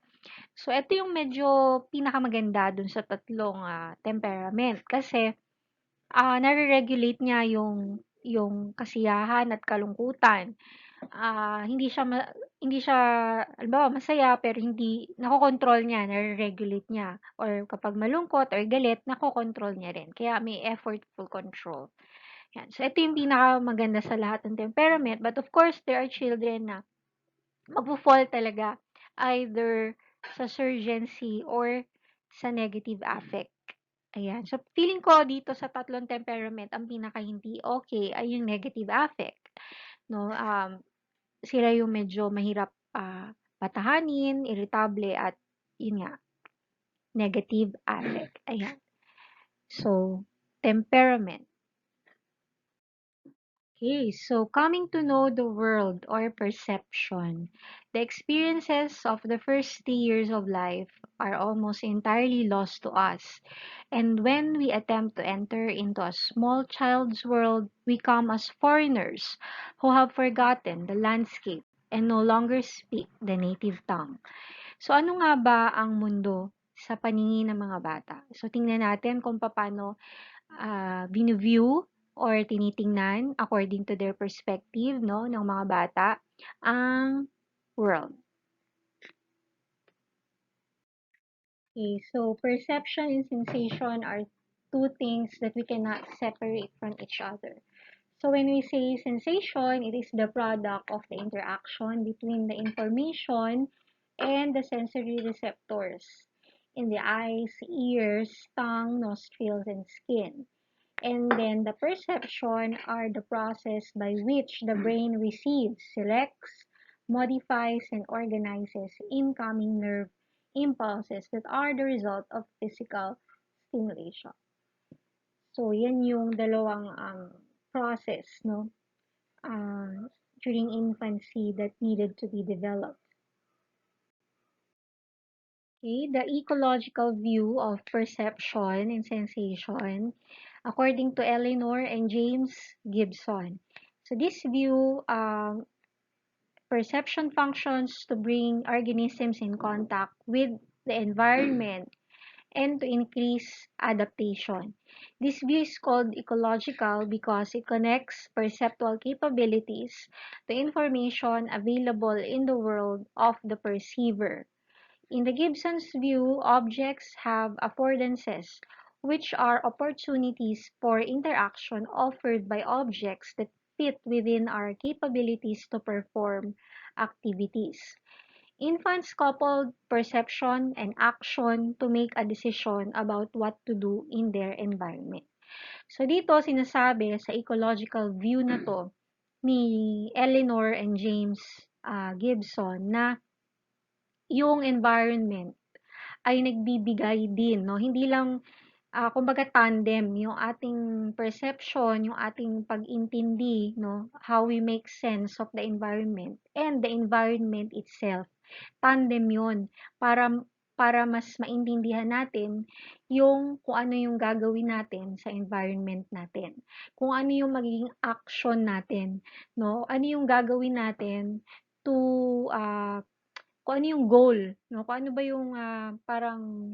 So, ito yung medyo pinakamaganda dun sa tatlong temperament kasi nare-regulate niya yung kasiyahan at kalungkutan. Hindi siya halimbawa masaya pero hindi nakokontrol niya, nare-regulate niya or kapag malungkot or galit nakokontrol niya rin. Kaya may effortful control. Yan. So ito yung pinakamaganda sa lahat ng temperament, but of course there are children na magfo-fall talaga either sa surgency or sa negative affect. Ayan. So, feeling ko dito sa tatlong temperament, ang pinaka hindi okay ay yung negative affect. No? Sila yung medyo mahirap patahanin, irritable, at yun nga, negative affect. Ayan. So, temperament. Okay, so coming to know the world or perception. The experiences of the first 3 years of life are almost entirely lost to us. And when we attempt to enter into a small child's world, we come as foreigners who have forgotten the landscape and no longer speak the native tongue. So ano nga ba ang mundo sa paningin ng mga bata? So tingnan natin kung paano view or tinitingnan according to their perspective, no, ng mga bata ang world. Okay, so perception and sensation are two things that we cannot separate from each other. So when we say sensation, it is the product of the interaction between the information and the sensory receptors in the eyes, ears, tongue, nostrils, and skin. And then the perception are the process by which the brain receives, selects, modifies, and organizes incoming nerve impulses that are the result of physical stimulation. So, yan yung dalawang process, no? During infancy that needed to be developed. Okay, the ecological view of perception and sensation, according to Eleanor and James Gibson. So this view, perception functions to bring organisms in contact with the environment and to increase adaptation. This view is called ecological because it connects perceptual capabilities to information available in the world of the perceiver. In the Gibson's view, objects have affordances which are opportunities for interaction offered by objects that fit within our capabilities to perform activities. Infants coupled perception and action to make a decision about what to do in their environment. So dito sinasabi sa ecological view na to ni Eleanor and James Gibson na yung environment ay nagbibigay din, no? Hindi lang, kumbaga tandem, yung ating perception, yung ating pag-intindi, no? How we make sense of the environment and the environment itself. Tandem yun para para mas maintindihan natin yung kung ano yung gagawin natin sa environment natin. Kung ano yung magiging action natin, no? Ano yung gagawin natin to kung ano yung goal, no? Kung ano ba yung parang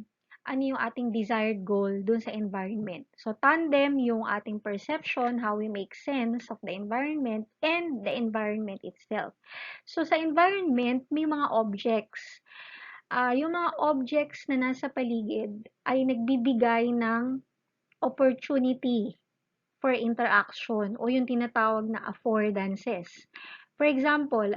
ano yung ating desired goal dun sa environment. So, tandem yung ating perception, how we make sense of the environment and the environment itself. So, sa environment, may mga objects. Yung mga objects na nasa paligid ay nagbibigay ng opportunity for interaction o yung tinatawag na affordances. For example,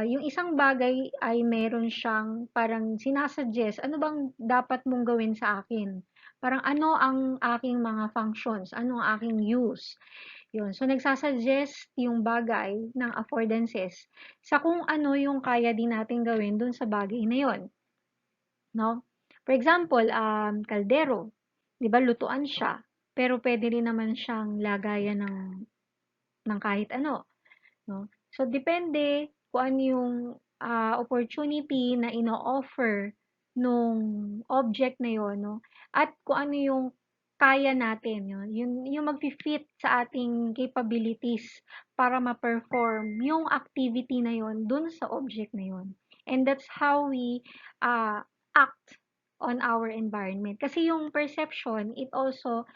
yung isang bagay ay meron siyang parang sinasuggest, ano bang dapat mong gawin sa akin? Parang ano ang aking mga functions? Ano ang aking use? Yun. So, nagsasuggest yung bagay ng affordances sa kung ano yung kaya din natin gawin dun sa bagay na yun. No? For example, kaldero. Di ba, lutuan siya. Pero pwede rin naman siyang lagayan ng kahit ano. No? So, depende kung ano yung opportunity na ino-offer nung object na yon, no? At kung ano yung kaya natin, yun, yung mag-fit sa ating capabilities para ma-perform yung activity na yon dun sa object na yon. And that's how we act on our environment. Kasi yung perception, it also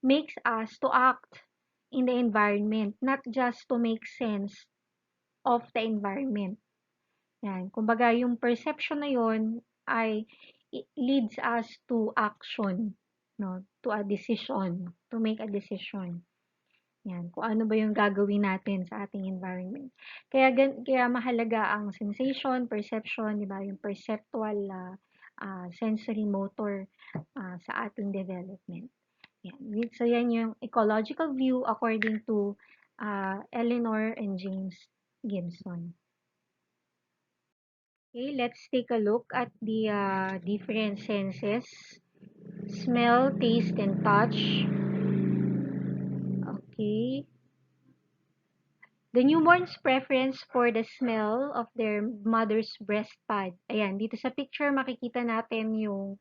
makes us to act in the environment, not just to make sense of the environment. Yan. Kumbaga, yung perception na yon ay leads us to action, no? To a decision, to make a decision. Yan. Kung ano ba yung gagawin natin sa ating environment. Kaya mahalaga ang sensation, perception, di ba? Yung perceptual sensory motor sa ating development. Yan. So, yan yung ecological view according to Eleanor and James Gibson. Okay, let's take a look at the different senses. Smell, taste, and touch. Okay. The newborn's preference for the smell of their mother's breast pad. Ayan, dito sa picture makikita natin yung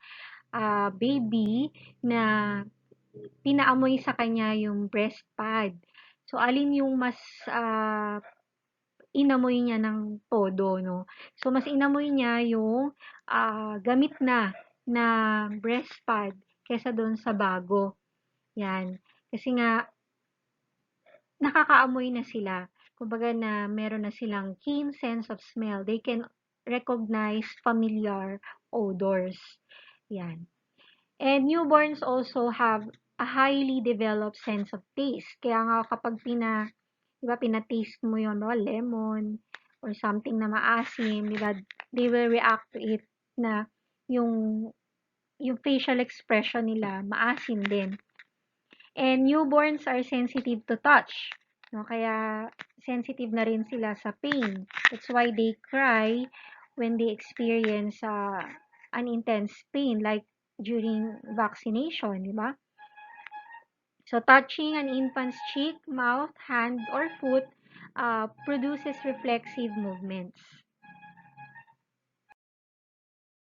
baby na pinaamoy sa kanya yung breast pad. So, alin yung mas inamoy niya ng todo, no? So, mas inamoy niya yung gamit na breast pad kesa doon sa bago. Yan. Kasi nga, nakakaamoy na sila. Kumbaga na meron na silang keen sense of smell. They can recognize familiar odors. Yan. And newborns also have a highly developed sense of taste. Kaya nga kapag diba, pina-taste mo yun, no? Lemon or something na maasim, diba, they will react to it na yung facial expression nila maasim din. And newborns are sensitive to touch. No? Kaya sensitive na rin sila sa pain. That's why they cry when they experience an intense pain like during vaccination, di ba? So, touching an infant's cheek, mouth, hand, or foot produces reflexive movements.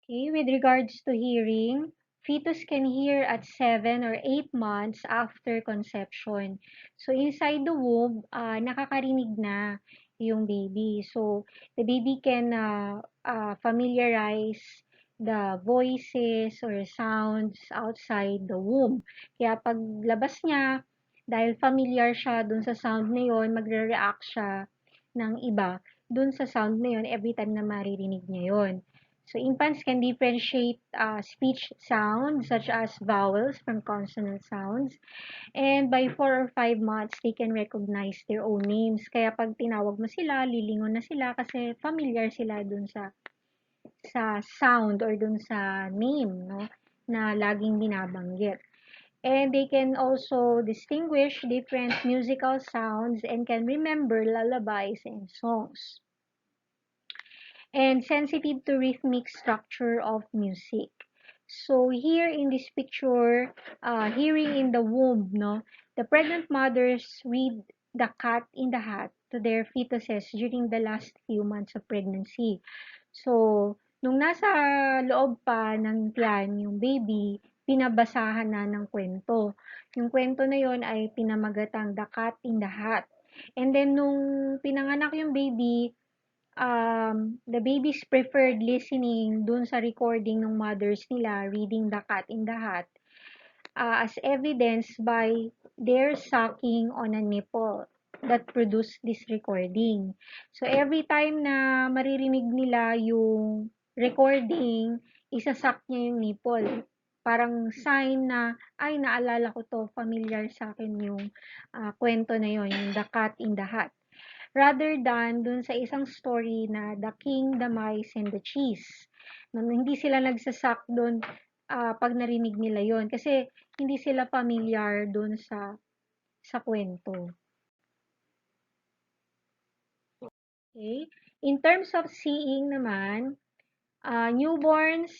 Okay, with regards to hearing, fetus can hear at 7 or 8 months after conception. So, inside the womb, nakakarinig na yung baby. So, the baby can familiarize the voices or sounds outside the womb. Kaya pag labas niya, dahil familiar siya dun sa sound na yon, magre-react siya ng iba dun sa sound na yon every time na maririnig niya yon. So infants can differentiate speech sounds such as vowels from consonant sounds. And by 4 or 5 months, they can recognize their own names. Kaya pag tinawag mo sila, lilingon na sila kasi familiar sila dun sa sound or dun sa name, no, na laging binabanggit. And they can also distinguish different musical sounds and can remember lullabies and songs. And sensitive to rhythmic structure of music. So here in this picture, hearing in the womb, no, the pregnant mothers read the cat in the hat to their fetuses during the last few months of pregnancy. So, nung nasa loob pa ng tiyan yung baby, pinabasahan na ng kwento. Yung kwento na yon ay pinamagatang The Cat in the Hat. And then, nung pinanganak yung baby, the babies preferred listening dun sa recording ng mothers nila reading The Cat in the Hat as evidenced by their sucking on a nipple that produced this recording. So every time na maririnig nila yung recording, isasak niya yung nipple. Parang sign na, ay, naalala ko to, familiar sa akin yung kwento na yon, yung The Cat in the Hat. Rather than dun sa isang story na The King, the Mice, and the Cheese. Hindi sila nagsasak dun pag narinig nila yon kasi hindi sila familiar dun sa kwento. Okay? In terms of seeing naman, newborns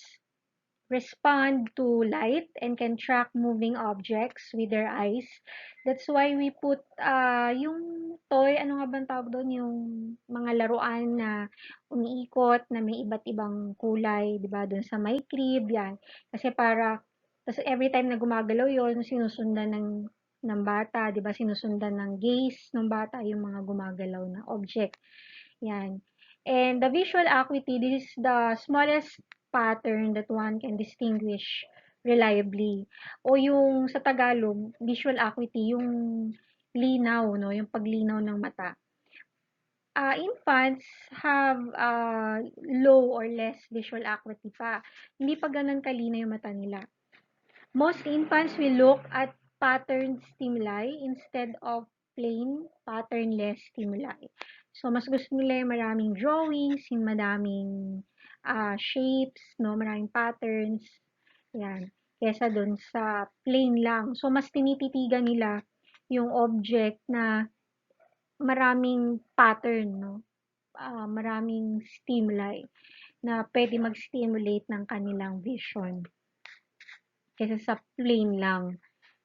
respond to light and can track moving objects with their eyes. That's why we put yung toy, ano nga bang tawag doon, yung mga laruan na umiikot na may iba't ibang kulay, 'di ba? Doon sa may crib, yan. Kasi para tas every time na gumagalaw 'yon, sinusundan ng bata, 'di ba? Sinusundan ng gaze ng bata yung mga gumagalaw na object. Yan. And the visual acuity, this is the smallest pattern that one can distinguish reliably. O yung sa Tagalog, visual acuity, yung linaw, no? Yung paglinaw ng mata. Infants have low or less visual acuity pa. Hindi pa ganun kalina yung mata nila. Most infants will look at patterned stimuli instead of plain patternless stimuli. So, mas gusto nila yung maraming drawings, yung madaming shapes, no, maraming patterns, yan, kesa dun sa plain lang. So, mas tinititigan nila yung object na maraming pattern, no, maraming stimuli na pwede mag-stimulate ng kanilang vision kesa sa plain lang.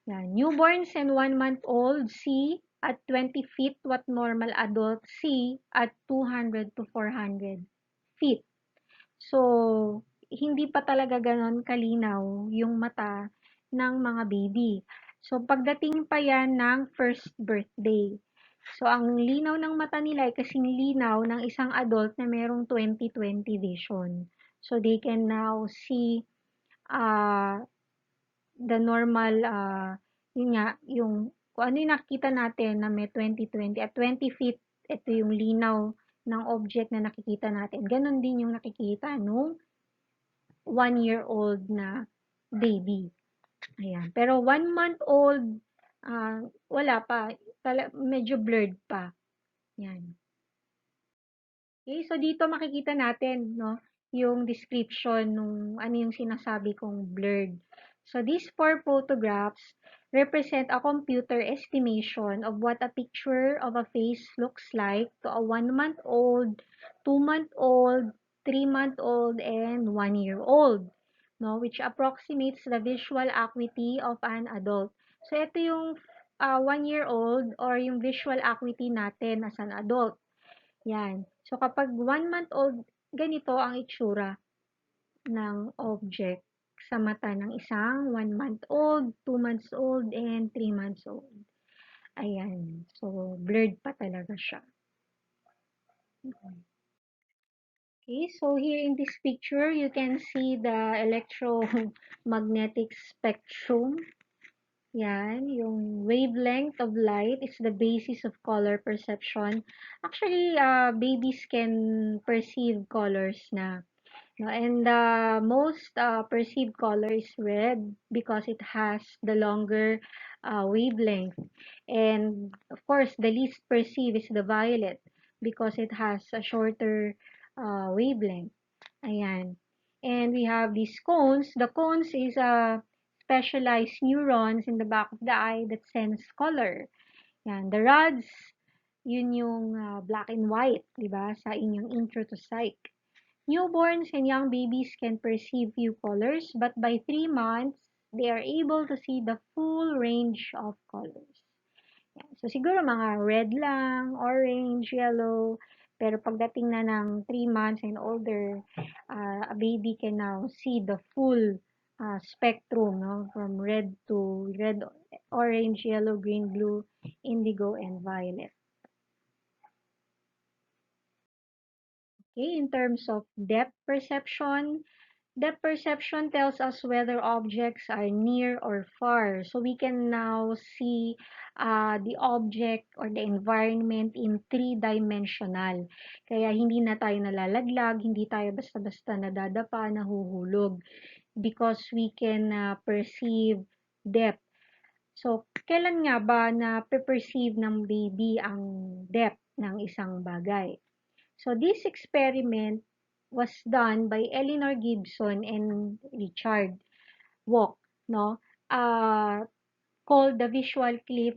Yan. Newborns and 1-month-old see at 20 feet what normal adults see at 200 to 400 feet. So, hindi pa talaga ganon kalinaw yung mata ng mga baby. So, pagdating pa yan ng first birthday. So, ang linaw ng mata nila ay kasing linaw ng isang adult na merong 20/20 vision. So, they can now see uh, the normal, yun nga, yung kung ano yung nakikita natin na may 20/20 at 20 feet, ito yung linaw ng object na nakikita natin. Ganon din yung nakikita nung 1-year-old na baby. Ayan. Pero 1-month-old, wala pa. Medyo blurred pa. Yan. Okay, so dito makikita natin, no, yung description nung ano yung sinasabi kong blurred. So these 4 photographs represent a computer estimation of what a picture of a face looks like to a 1-month-old, 2-month-old, 3-month-old, and 1-year-old, no, which approximates the visual acuity of an adult. So ito yung 1-year-old or yung visual acuity natin as an adult. Yan. So, kapag 1-month-old, ganito ang itsura ng object sa mata ng isang 1-month-old, 2 months old, and 3 months old. Ayan. So, blurred pa talaga siya. Okay, so here in this picture, you can see the electromagnetic spectrum. Yan, yung wavelength of light is the basis of color perception. Actually, babies can perceive colors na. No? And the most perceived color is red because it has the longer wavelength. And of course, the least perceived is the violet because it has a shorter wavelength. Ayan. And we have these cones. The cones is specialized neurons in the back of the eye that sense color. Yan. The rods, yun yung black and white, di ba? Sa inyong intro to psych. Newborns and young babies can perceive few colors, but by 3 months, they are able to see the full range of colors. Yan. So, siguro mga red lang, orange, yellow, pero pagdating na ng 3 months and older, a baby can now see the full spectrum, no? From red to red, orange, yellow, green, blue, indigo, and violet. Okay, in terms of depth perception tells us whether objects are near or far. So we can now see the object or the environment in three-dimensional. Kaya hindi na tayo nalalaglag, hindi tayo basta-basta nadadapa, nahuhulog because we can perceive depth. So, kailan nga ba na perceive ng baby ang depth ng isang bagay? So this experiment was done by Eleanor Gibson and Richard Walk, no? Called the visual cliff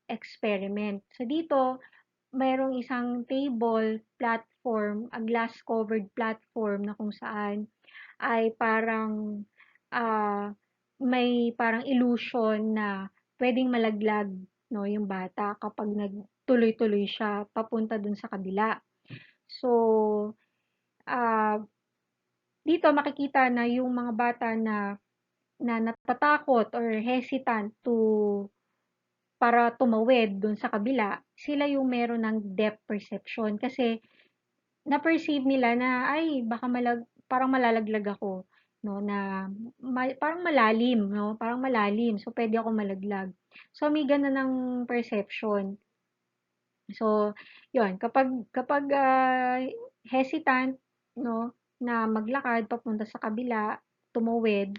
experiment. So dito, mayroong isang table platform, a glass-covered platform na kung saan ay parang may parang illusion na pwedeng malaglag, no, yung bata kapag nagtuloy-tuloy siya papunta dun sa kabila. So, ah, dito makikita na yung mga bata na natatakot or hesitant para tumawid dun sa kabila, sila yung meron ng depth perception kasi na-perceive nila na ay baka parang malalaglag ako, no, na parang malalim, no, parang malalim, so pwede ako malaglag. So may ganun ng perception. So, 'yun, kapag hesitant, no, na maglakad papunta sa kabila, tumawid,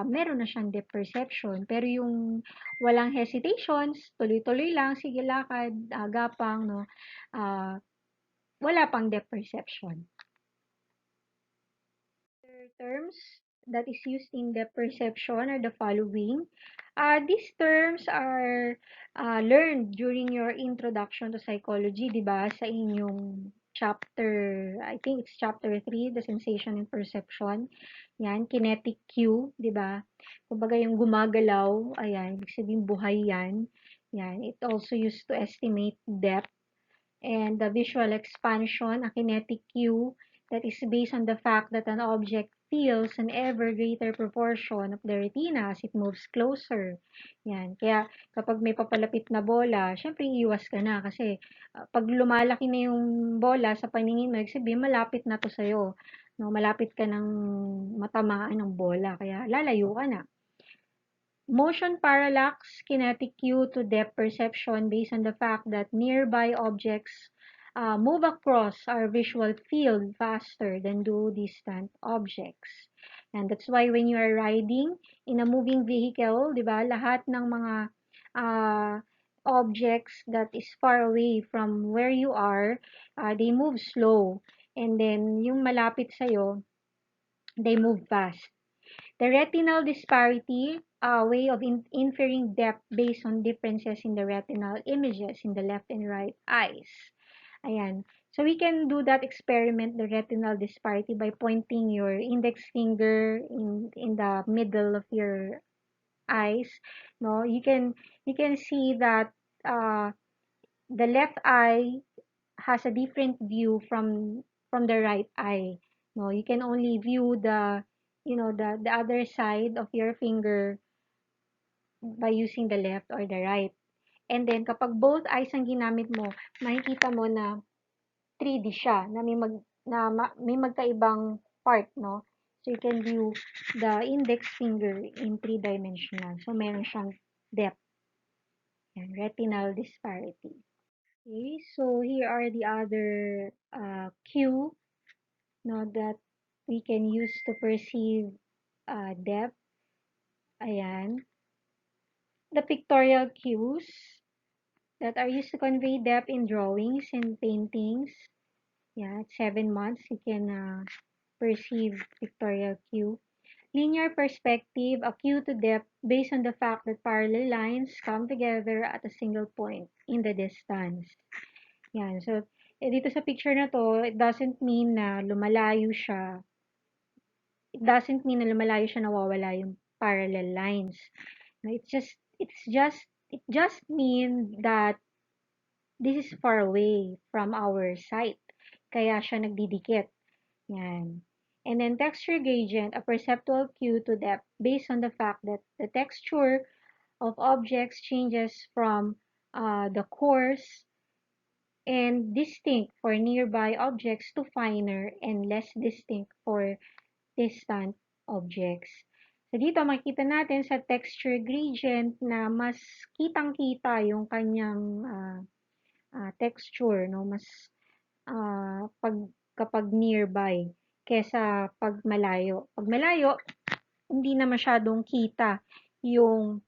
meron na siyang depth perception. Pero yung walang hesitations, tuloy-tuloy lang, sige lakad, gapang, no, wala pang depth perception. Other terms that is used in depth perception are the following. These terms are learned during your introduction to psychology, di ba? Sa inyong chapter, I think it's chapter 3, the sensation and perception. Yan, kinetic cue, di ba? Kumbaga yung gumagalaw, ayan, ibig sabihin buhay yan. Yan, it also used to estimate depth. And the visual expansion, a kinetic cue that is based on the fact that an object feels an ever greater proportion of the retina as it moves closer. Yan. Kaya kapag may papalapit na bola, syempre iiwas ka na kasi pag lumalaki na yung bola sa paningin mo, ibig sabihin malapit na to sa'yo. No, malapit ka ng matamaan ng bola, kaya lalayo ka na. Motion parallax, kinetic cue to depth perception based on the fact that nearby objects move across our visual field faster than do distant objects. And that's why when you are riding in a moving vehicle, di ba, lahat ng mga objects that is far away from where you are, they move slow. And then, yung malapit sa'yo, they move fast. The retinal disparity, a way of inferring depth based on differences in the retinal images in the left and right eyes. Ayan. So we can do that experiment, the retinal disparity, by pointing your index finger in the middle of your eyes. No, you can see that the left eye has a different view from the right eye. No, you can only view the other side of your finger by using the left or the right. And then kapag both eyes ang ginamit mo, makikita mo na 3D siya, na may magkaibang part, no? So you can view the index finger in three-dimensional. So meron siyang depth. Yan, retinal disparity. Okay, so here are the other cue, no, that we can use to perceive depth. Ayan. The pictorial cues that are used to convey depth in drawings and paintings. Yeah, at 7 months, you can perceive pictorial cue. Linear perspective, a cue to depth based on the fact that parallel lines come together at a single point in the distance. Yan. So, dito sa picture na to, it doesn't mean na lumalayo siya. It doesn't mean na lumalayo siya, nawawala yung parallel lines. No, it just means that this is far away from our sight. Kaya siya nagdidikit. Yan. And then texture gradient, a perceptual cue to depth based on the fact that the texture of objects changes from the coarse and distinct for nearby objects to finer and less distinct for distant objects. So dito makita natin sa texture gradient na mas kitang-kita yung kanyang texture, no? Mas kapag nearby kesa pag malayo. Pag malayo, hindi na masyadong kita yung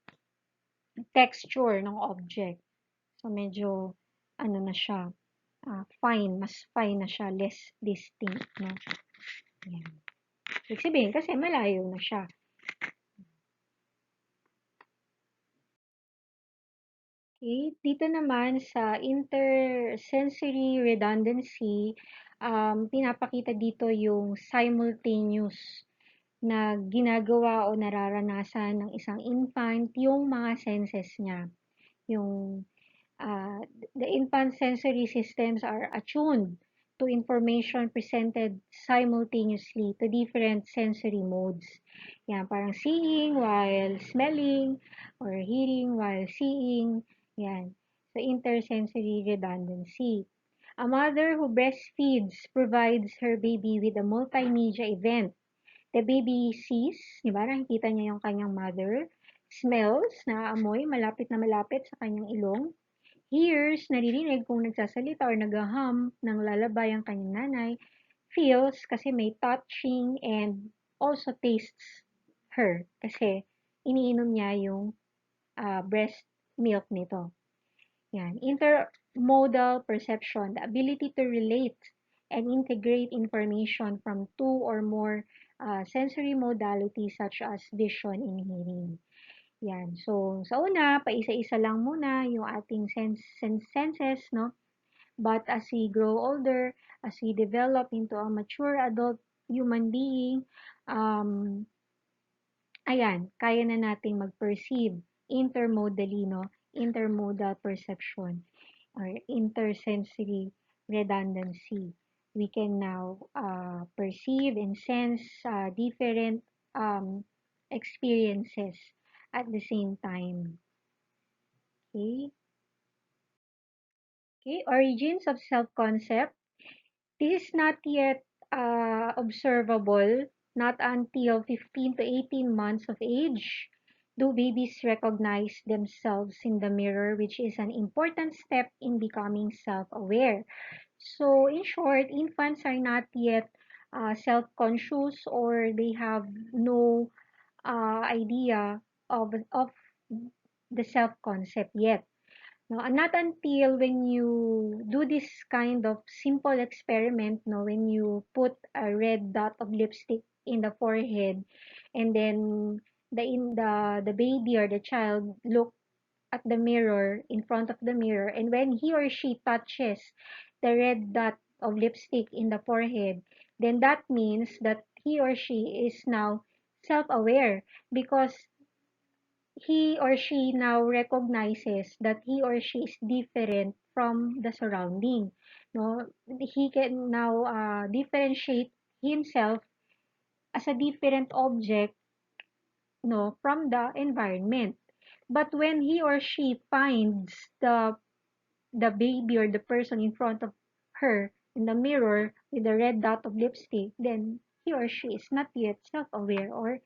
texture ng object. So medyo ano na siya, mas fine na siya, less distinct, no? Yan. Ibig sabihin kasi malayo na siya. Okay, dito naman sa intersensory redundancy, pinapakita dito yung simultaneous na ginagawa o nararanasan ng isang infant yung mga senses niya. Yung the infant sensory systems are attuned to information presented simultaneously to different sensory modes. Yan, parang seeing while smelling or hearing while seeing. Yan. So, intersensory redundancy. A mother who breastfeeds provides her baby with a multimedia event. The baby sees, di ba, nakikita niya yung kanyang mother, smells, naaamoy, malapit na malapit sa kanyang ilong, hears, naririnig kung nagsasalita or nag-hum ng lalabay ang kanyang nanay, feels kasi may touching, and also tastes her kasi iniinom niya yung breast milk nito. Yan. Intermodal perception, the ability to relate and integrate information from two or more sensory modalities such as vision and hearing. Yan. So, sa una, paisa-isa lang muna yung ating senses, no? But as we grow older, as we develop into a mature adult human being, ayan, kaya na nating mag-perceive intermodally, no? Intermodal perception or intersensory redundancy. We can now perceive and sense different experiences at the same time. Okay. Okay, origins of self-concept. This is not yet observable, not until 15 to 18 months of age do babies recognize themselves in the mirror, which is an important step in becoming self-aware. So, in short, infants are not yet self-conscious or they have no idea of the self-concept yet. No, and not until when you do this kind of simple experiment, no, when you put a red dot of lipstick in the forehead, and then the baby or the child look at the mirror in front of the mirror, and when he or she touches the red dot of lipstick in the forehead, then that means that he or she is now self-aware because he or she now recognizes that he or she is different from the surrounding. No, he can now differentiate himself as a different object, no, from the environment. But when he or she finds the baby or the person in front of her in the mirror with the red dot of lipstick, then he or she is not yet self-aware or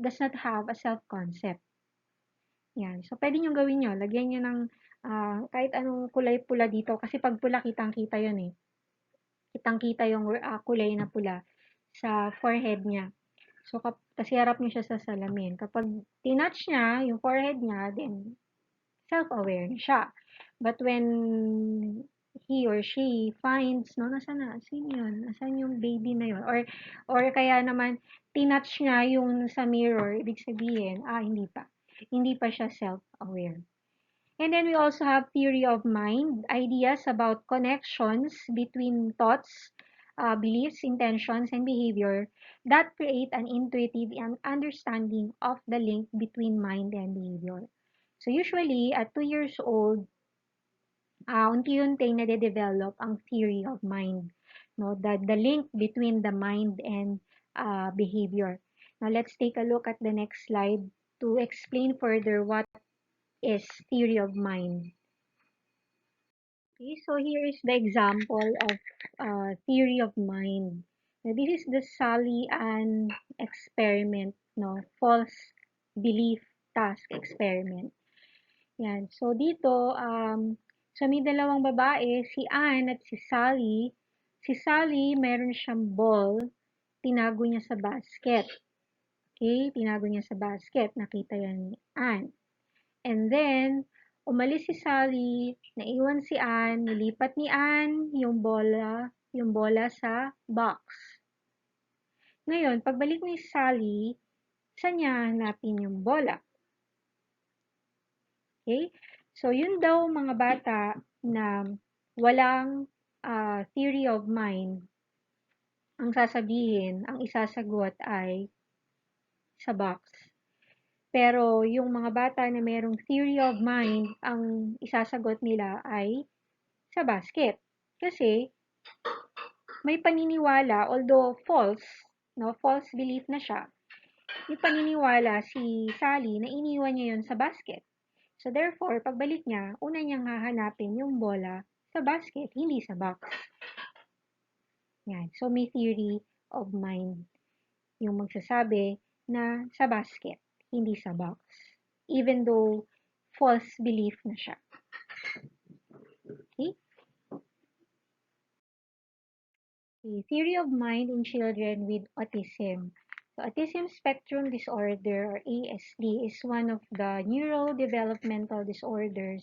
does not have a self-concept. Yan. So, pwede nyo gawin nyo. Lagyan nyo ng kahit anong kulay pula dito. Kasi pag pula, kitang-kita yun eh. Kitang-kita yung kulay na pula. sa forehead niya. So, kasi harap niya siya sa salamin. Kapag tinouch niya yung forehead niya, then self-aware na siya. But when he or she finds, no, nasaan na, sino yun? Nasaan yung baby na yun? Or kaya naman, tinouch niya yung sa mirror, ibig sabihin, hindi pa. Hindi pa siya self-aware. And then we also have theory of mind, ideas about connections between thoughts, beliefs, intentions, and behavior that create an intuitive understanding of the link between mind and behavior. So usually, at 2 years old, unti-unti nade-develop ang theory of mind, no? The link between the mind and behavior. Now, let's take a look at the next slide to explain further what is theory of mind. Okay, so here is the example of theory of mind. Now, this is the Sally Ann experiment, no? False belief task experiment. Yan. So, dito, so may dalawang babae, si Ann at si Sally. Si Sally, meron siyang ball, tinago niya sa basket. Okay, tinago niya sa basket. Nakita yan ni Ann. And then, umalis si Sally, naiwan si Ann, nilipat ni Ann yung bola sa box. Ngayon, pagbalik ni Sally, saan niya hanapin yung bola? Okay? So, yun daw mga bata na walang theory of mind, ang sasabihin, ang isasagot ay sa box. Pero yung mga bata na merong theory of mind, ang isasagot nila ay sa basket. Kasi may paniniwala, although false, no, false belief na siya, may paniniwala si Sally na iniwan niya yun sa basket. So therefore, pagbalik niya, una niyang hahanapin yung bola sa basket, hindi sa box. Yan. So may theory of mind yung magsasabi na sa basket, hindi sa box. Even though false belief na siya. Okay? The theory of mind in children with autism. So, autism spectrum disorder or ASD is one of the neurodevelopmental disorders,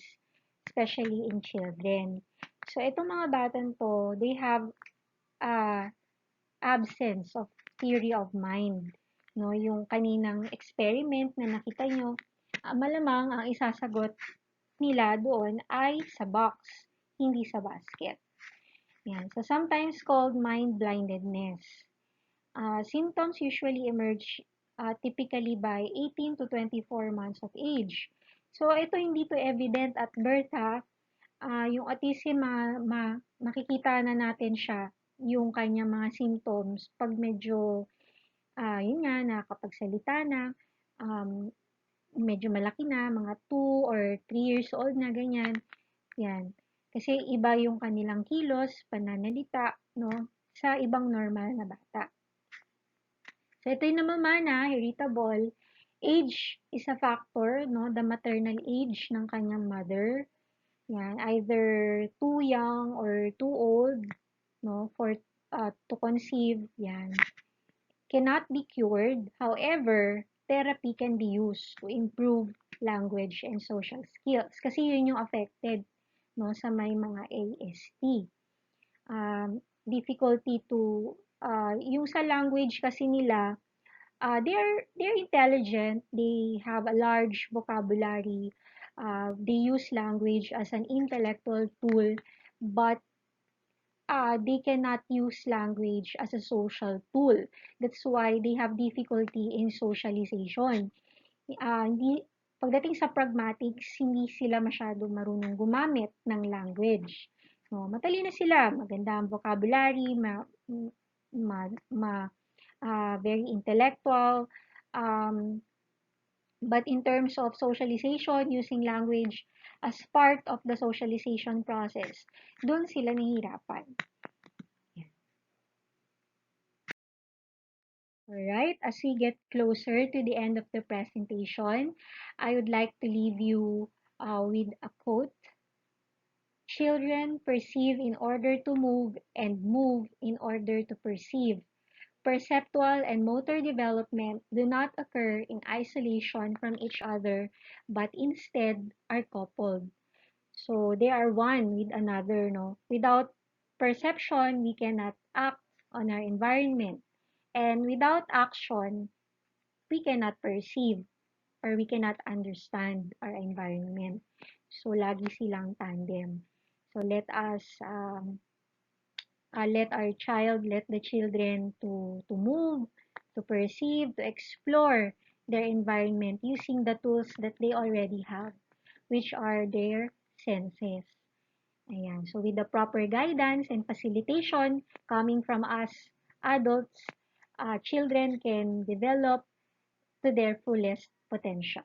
especially in children. So, itong mga batang to, they have absence of theory of mind. No, yung kaninang experiment na nakita nyo, malamang ang isasagot nila doon ay sa box, hindi sa basket. Yan. So, sometimes called mind blindedness. Symptoms usually emerge typically by 18 to 24 months of age. So, ito hindi to evident at birth ha. Yung autism, makikita na natin siya, yung kanyang mga symptoms, pag medyo, yun nga, nakakapagsalita na, medyo malaki na, mga 2 or 3 years old na, ganyan. Yan. Kasi iba yung kanilang kilos, pananalita, no, sa ibang normal na bata. So, ito yung namamana, heritable. Age is a factor, no, the maternal age ng kanyang mother. Yan, either too young or too old, no, for to conceive, yan. Cannot be cured. However, therapy can be used to improve language and social skills. Kasi yun yung affected, no, sa may mga ASD. Difficulty to, yung sa language kasi nila, they're intelligent, they have a large vocabulary, they use language as an intellectual tool, but they cannot use language as a social tool. That's why they have difficulty in socialization. Hindi, pagdating sa pragmatics, hindi sila masyadong marunong gumamit ng language. No, matalino sila, maganda ang vocabulary, very intellectual, but in terms of socialization, using language as part of the socialization process, doon sila nahihirapan. Alright, as we get closer to the end of the presentation, I would like to leave you with a quote. Children perceive in order to move and move in order to perceive. Perceptual and motor development do not occur in isolation from each other, but instead are coupled. So they are one with another, no? Without perception, we cannot act on our environment. And without action, we cannot perceive or we cannot understand our environment. So lagi silang tandem. So let our child, let the children to move, to perceive, to explore their environment using the tools that they already have, which are their senses. Ayan. So with the proper guidance and facilitation coming from us adults, children can develop to their fullest potential.